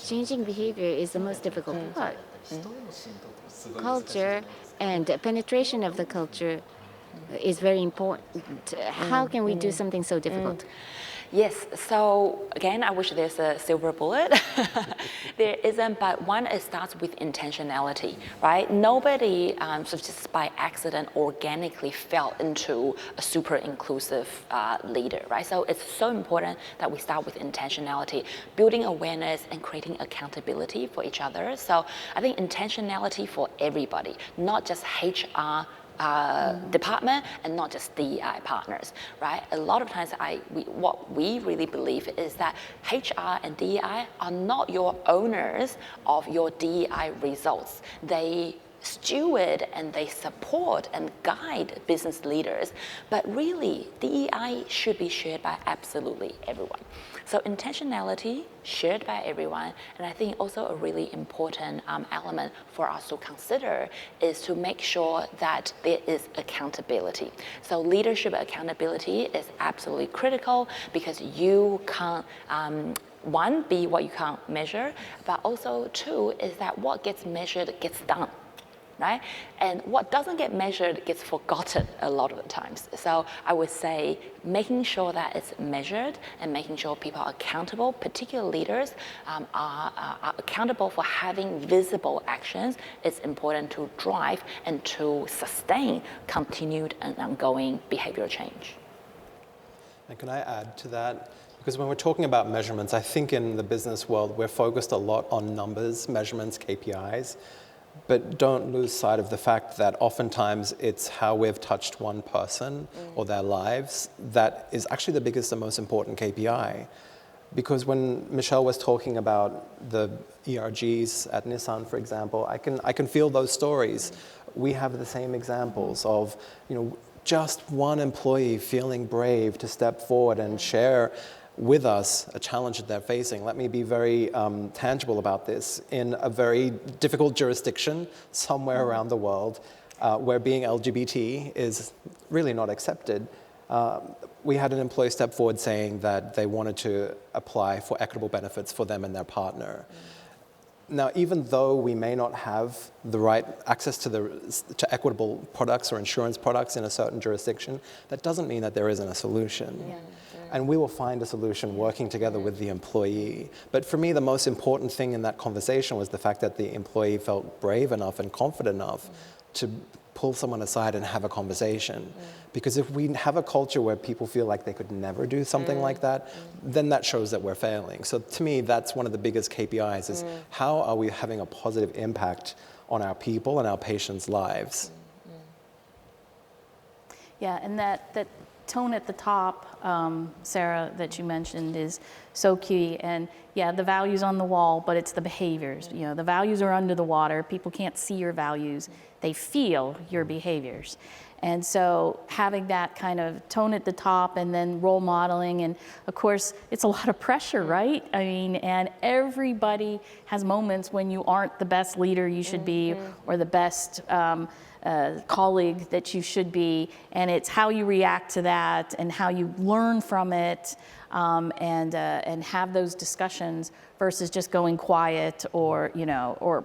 S1: changing behavior is the most difficult part. Culture and penetration of the culture is very important. How can we do something so difficult?
S2: Yes, so again, I wish there's a silver bullet. There isn't, but one, it starts with intentionality, right? Nobody sort of just by accident organically fell into a super inclusive leader, right? So it's so important that we start with intentionality, building awareness and creating accountability for each other. So I think intentionality for everybody, not just HR department and not just DEI partners, right? A lot of times what we really believe is that HR and DEI are not your owners of your DEI results. They steward and they support and guide business leaders, but really DEI should be shared by absolutely everyone. So intentionality shared by everyone, and I think also a really important element for us to consider is to make sure that there is accountability. So leadership accountability is absolutely critical, because you can't one, be what you can't measure, but also 2 is that what gets measured gets done. Right? And what doesn't get measured gets forgotten a lot of the times. So I would say making sure that it's measured and making sure people are accountable, particular leaders are accountable for having visible actions, is important to drive and to sustain continued and ongoing behavioral change.
S3: And can I add to that? Because when we're talking about measurements, I think in the business world, we're focused a lot on numbers, measurements, KPIs. But don't lose sight of the fact that oftentimes it's how we've touched one person or their lives that is actually the biggest and most important KPI. Because when Michelle was talking about the ERGs at Nissan, for example, I can feel those stories. We have the same examples of, just one employee feeling brave to step forward and share with us a challenge that they're facing. Let me be very tangible about this. In a very difficult jurisdiction somewhere around the world, where being LGBT is really not accepted, we had an employee step forward saying that they wanted to apply for equitable benefits for them and their partner. Now, even though we may not have the right access to equitable products or insurance products in a certain jurisdiction, that doesn't mean that there isn't a solution. Yeah. And we will find a solution working together with the employee. But for me, the most important thing in that conversation was the fact that the employee felt brave enough and confident enough to pull someone aside and have a conversation. Because if we have a culture where people feel like they could never do something like that, then that shows that we're failing. So to me, that's one of the biggest KPIs is how are we having a positive impact on our people and our patients' lives?
S4: Yeah, and that tone at the top, Sarah, that you mentioned is so key. And yeah, the values on the wall, but it's the behaviors. The values are under the water. People can't see your values. They feel your behaviors. And so having that kind of tone at the top and then role modeling, and of course, it's a lot of pressure, right? I mean, and everybody has moments when you aren't the best leader you should be or the best colleague that you should be, and it's how you react to that and how you learn from it, and have those discussions versus just going quiet or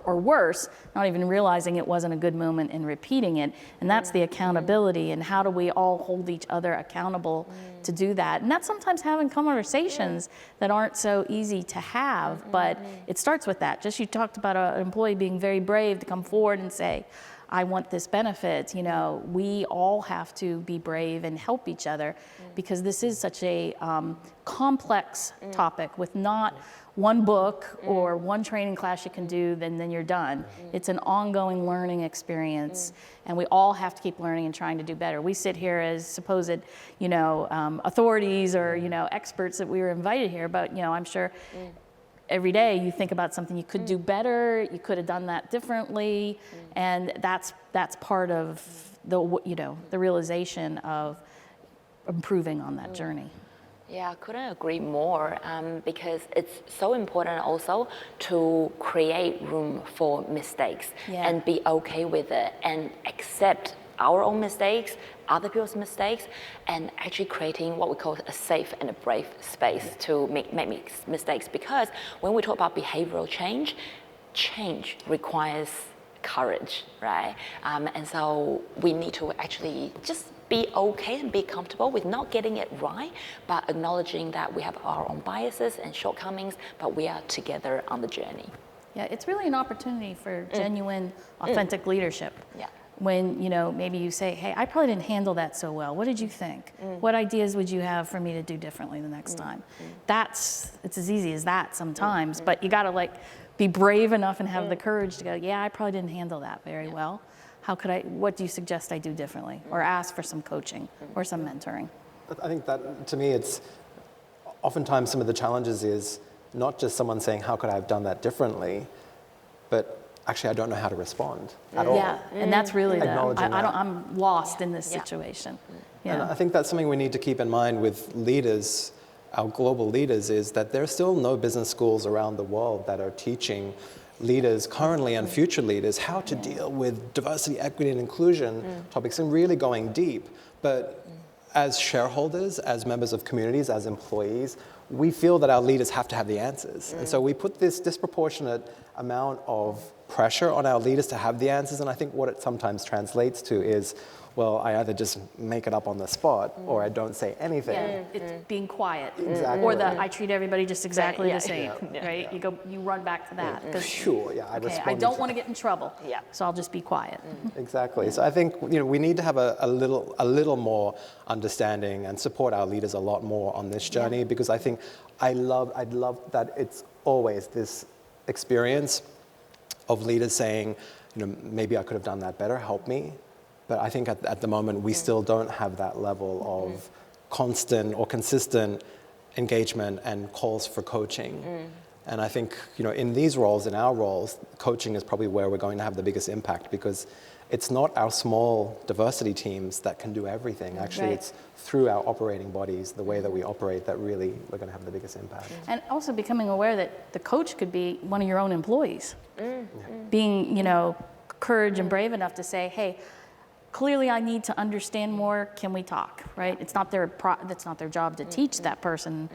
S4: worse, not even realizing it wasn't a good moment and repeating it. And that's the accountability, and how do we all hold each other accountable to do that? And that's sometimes having conversations that aren't so easy to have, but it starts with that. Just you talked about an employee being very brave to come forward and say, I want this benefit. We all have to be brave and help each other because this is such a complex topic with not one book or one training class you can do, then you're done. It's an ongoing learning experience, and we all have to keep learning and trying to do better. We sit here as supposed, authorities or, experts that we were invited here, but, I'm sure every day you think about something you could do better, you could have done that differently, and that's part of the realization of improving on that journey.
S2: Yeah, I couldn't agree more, because it's so important also to create room for mistakes and be okay with it and accept our own mistakes, other people's mistakes, and actually creating what we call a safe and a brave space to make mistakes. Because when we talk about behavioral change requires courage, right? And so we need to actually just be okay and be comfortable with not getting it right, but acknowledging that we have our own biases and shortcomings, but we are together on the journey.
S4: Yeah, it's really an opportunity for genuine, authentic leadership.
S2: Yeah.
S4: When, maybe you say, hey, I probably didn't handle that so well. What did you think? What ideas would you have for me to do differently the next time? It's as easy as that sometimes, but you gotta be brave enough and have the courage to go, yeah, I probably didn't handle that very well. What do you suggest I do differently? Or ask for some coaching or some mentoring.
S3: I think that, to me, it's oftentimes some of the challenges is not just someone saying, how could I have done that differently, but actually, I don't know how to respond at all.
S4: Yeah, and that's really
S3: I'm
S4: lost in this situation. Yeah.
S3: And I think that's something we need to keep in mind with leaders, our global leaders, is that there are still no business schools around the world that are teaching leaders currently and future leaders how to deal with diversity, equity, and inclusion topics and really going deep. But as shareholders, as members of communities, as employees, we feel that our leaders have to have the answers. And so we put this disproportionate amount of pressure on our leaders to have the answers, and I think what it sometimes translates to is, well, I either just make it up on the spot or I don't say anything.
S4: Yeah, it's being quiet.
S3: Exactly.
S4: Or I treat everybody just exactly the same, right? You run back to that.
S3: Sure, yeah,
S4: I don't want to get in trouble, so I'll just be quiet.
S3: Exactly. So I think we need to have a little more understanding and support our leaders a lot more on this journey, because I think I'd love that it's always this experience of leaders saying, maybe I could have done that better, help me. But I think at the moment we still don't have that level of constant or consistent engagement and calls for coaching. And I think, in these roles, in our roles, coaching is probably where we're going to have the biggest impact, because it's not our small diversity teams that can do everything. Actually,
S4: Right.
S3: it's through our operating bodies, the way that we operate, that really we're going to have the biggest impact.
S4: And also becoming aware that the coach could be one of your own employees. Being, courage and brave enough to say, hey, clearly I need to understand more, can we talk, right? It's not that's not their job to teach that person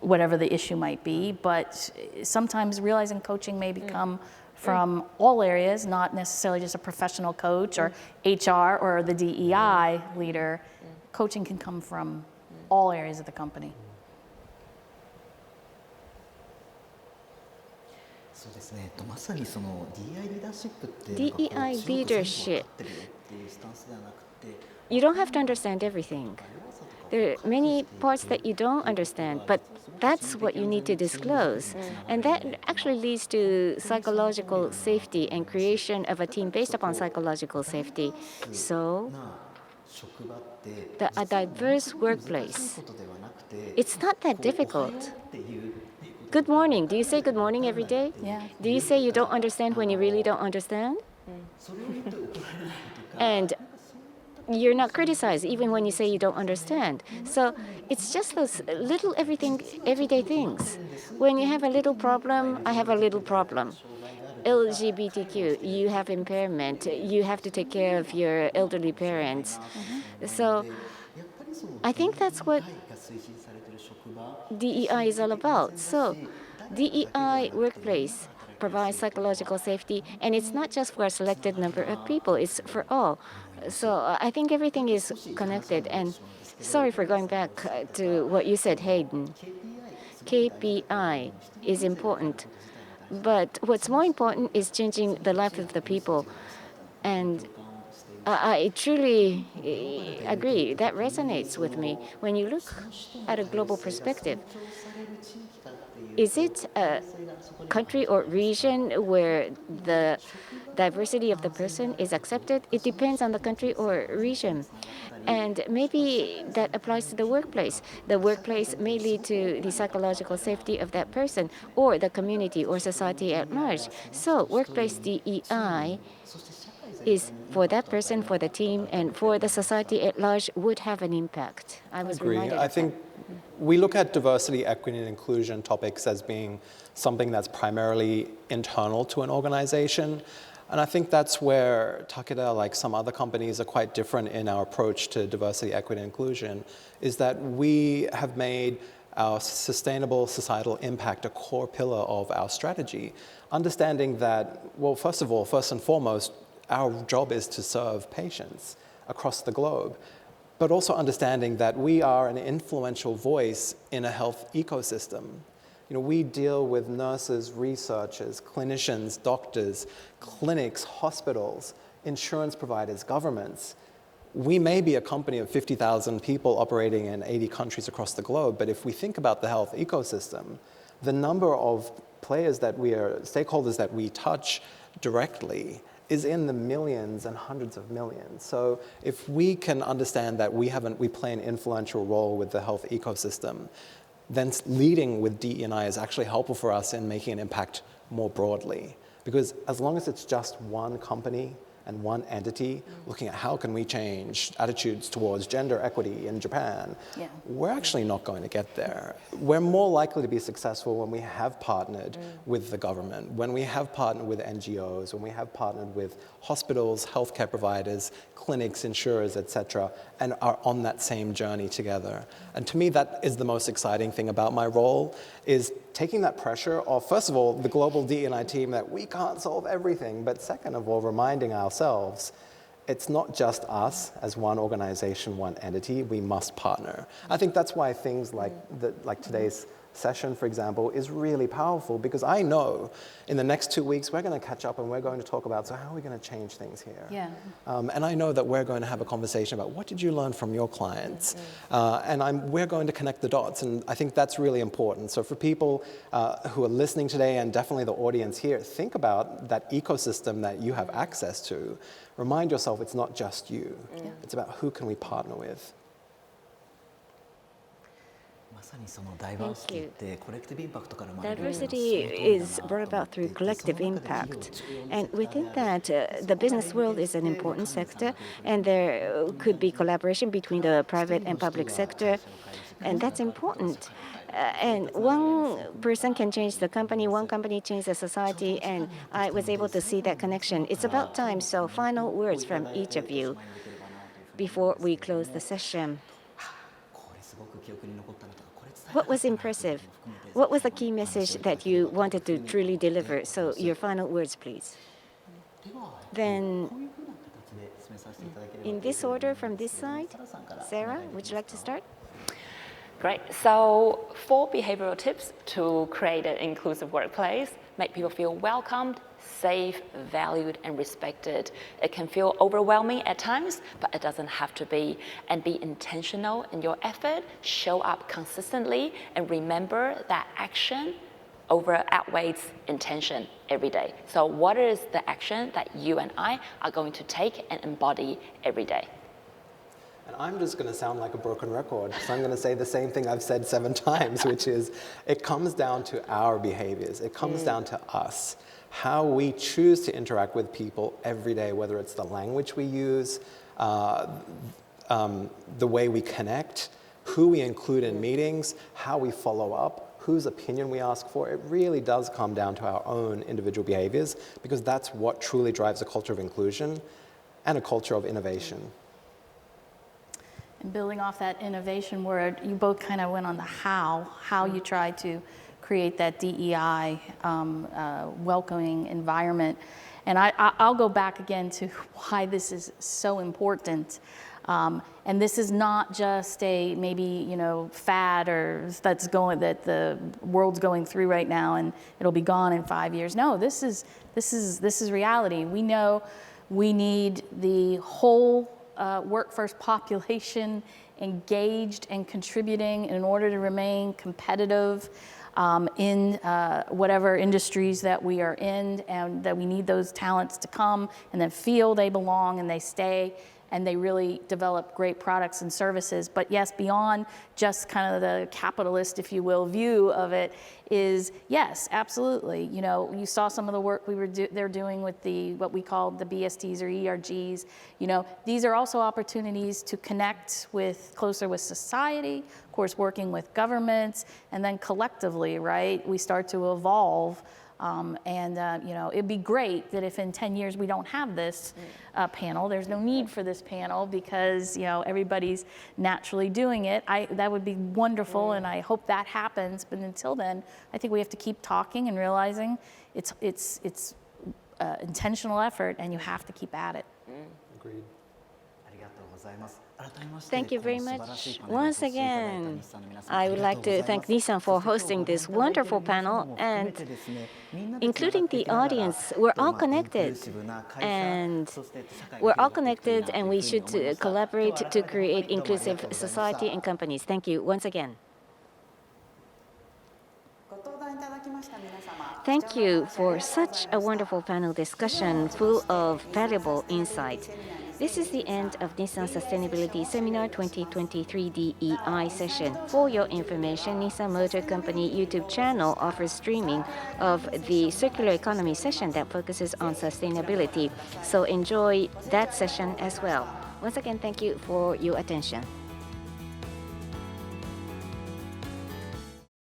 S4: whatever the issue might be, but sometimes realizing coaching may become from all areas, not necessarily just a professional coach or HR or the DEI leader. Coaching can come from all areas of the company.
S5: そうですね。まさにその DEI リーダーシップって
S1: DEI
S5: なんかこう仕事全部わ
S1: leadership
S5: かってるよっていうスタンスではなくて、
S1: You don't have to understand everything. There are many parts that you don't understand, but that's what you need to disclose. And that actually leads to psychological safety and creation of a team based upon psychological safety. So,
S5: 職場って
S1: a diverse
S5: 難
S1: workplace,
S5: しいことではなくて、
S1: it's not that
S5: おはよ
S1: difficult.
S5: うっていう
S1: Good morning. Do you say good morning every day?
S4: Yeah.
S1: Do you say you don't understand when you really don't understand?
S5: それを言って怒られないとか、
S1: And you're not criticized even when you say you don't understand. So it's just those little everyday things. When you have a little problem, I have a little problem. LGBTQ, you have impairment, you have to take care of your elderly parents. So
S5: やっぱりその
S1: I think that's what
S5: が推進されている職場
S1: DEI is all about. So DEI workplace provides psychological safety, and it's not just for a selected number of people, it's for all. So I think everything is connected. And sorry for going back to what you said, Hayden. KPI is important. But what's more important is changing the life of the people. And I truly agree. That resonates with me. When you look at a global perspective, is it a country or region where the diversity of the person is accepted? It depends on the country or region. And maybe that applies to the workplace. The workplace may lead to the psychological safety of that person or the community or society at large. So workplace DEI is for that person, for the team, and for the society at large would have an impact. I was
S3: Agree.
S1: reminded
S3: I
S1: of
S3: think we look at diversity, equity, and inclusion topics as being something that's primarily internal to an organization. And I think that's where Takeda, like some other companies, are quite different in our approach to diversity, equity, and inclusion, is that we have made our sustainable societal impact a core pillar of our strategy. Understanding that, well, first and foremost, our job is to serve patients across the globe, but also understanding that we are an influential voice in a health ecosystem. We deal with nurses, researchers, clinicians, doctors, clinics, hospitals, insurance providers, governments. We may be a company of 50,000 people operating in 80 countries across the globe, but if we think about the health ecosystem, the number of stakeholders that we touch directly is in the millions and hundreds of millions. So if we can understand that we play an influential role with the health ecosystem, then leading with DE&I is actually helpful for us in making an impact more broadly. Because as long as it's just one company and one entity looking at how can we change attitudes towards gender equity in Japan, we're actually not going to get there. We're more likely to be successful when we have partnered with the government, when we have partnered with NGOs, when we have partnered with hospitals, healthcare providers, clinics, insurers, etc., and are on that same journey together. And to me, that is the most exciting thing about my role, is taking that pressure off, first of all, the global DE&I team that we can't solve everything, but second of all, reminding ourselves it's not just us as one organization, one entity, we must partner. I think that's why things like today's session, for example, is really powerful, because I know in the next 2 weeks we're going to catch up and we're going to talk about, so how are we going to change things here?
S4: Yeah.
S3: And I know that we're going to have a conversation about what did you learn from your clients? And we're going to connect the dots, and I think that's really important. So for people who are listening today, and definitely the audience here, think about that ecosystem that you have access to. Remind yourself it's not just you. It's about who can we partner with.
S5: まさにそのダイバーシティってコレクティブインパクトから生まれる。
S1: Diversity is brought about through collective impact. And within that, the business world is an important sector, and there could be collaboration between the private and public sector, and that's important. And one person can change the company, one company change the society, and I was able to see that connection. It's about time, so final words from each of you before we close the session.
S5: これすごく記憶に残ったのとか、これ伝え
S1: What was impressive? What was the key message that you wanted to truly deliver? So your final words, please. Then,
S5: こういうふうな形で進めさせていただければ
S1: in this order from this side, Sarah, would you like to start?
S2: Great. So 4 behavioral tips to create an inclusive workplace. Make people feel welcomed, safe, valued, and respected. It can feel overwhelming at times, but it doesn't have to be. And be intentional in your effort, show up consistently, and remember that action outweighs intention every day. So what is the action that you and I are going to take and embody every day?
S3: And I'm just going to sound like a broken record, so I'm going to say the same thing I've said 7 times, which is it comes down to our behaviors. It comes down to us, how we choose to interact with people every day, whether it's the language we use, the way we connect, who we include in meetings, how we follow up, whose opinion we ask for. It really does come down to our own individual behaviors, because that's what truly drives a culture of inclusion and a culture of innovation.
S4: And building off that innovation word, you both kind of went on the how you try to create that DEI welcoming environment. And I'll go back again to why this is so important. And this is not just a maybe fad or that the world's going through right now and it'll be gone in 5 years. No, this is reality. We know we need the whole workforce population engaged and contributing in order to remain competitive in whatever industries that we are in, and that we need those talents to come and then feel they belong and they stay and they really develop great products and services. But yes, beyond just kind of the capitalist, if you will, view of it is, yes, absolutely. You saw some of the work they're doing with what we call the BSTs or ERGs. These are also opportunities to connect closer with society, of course, working with governments, and then collectively, right, we start to evolve. It'd be great that if in 10 years we don't have this panel, there's no need for this panel because everybody's naturally doing it. That would be wonderful, and I hope that happens. But until then, I think we have to keep talking and realizing it's intentional effort, and you have to keep at it.
S3: Agreed.
S1: Thank you very much. Once again, I would like to thank Nissan for hosting this wonderful panel, and including the audience. We're all connected, and we should collaborate to create inclusive society and companies. Thank you once again. Thank you for such a wonderful panel discussion full of valuable insight. This is the end of Nissan Sustainability Seminar 2023 DEI session. For your information, Nissan Motor Company YouTube channel offers streaming of the circular economy session that focuses on sustainability. So enjoy that session as well. Once again, thank you for your attention.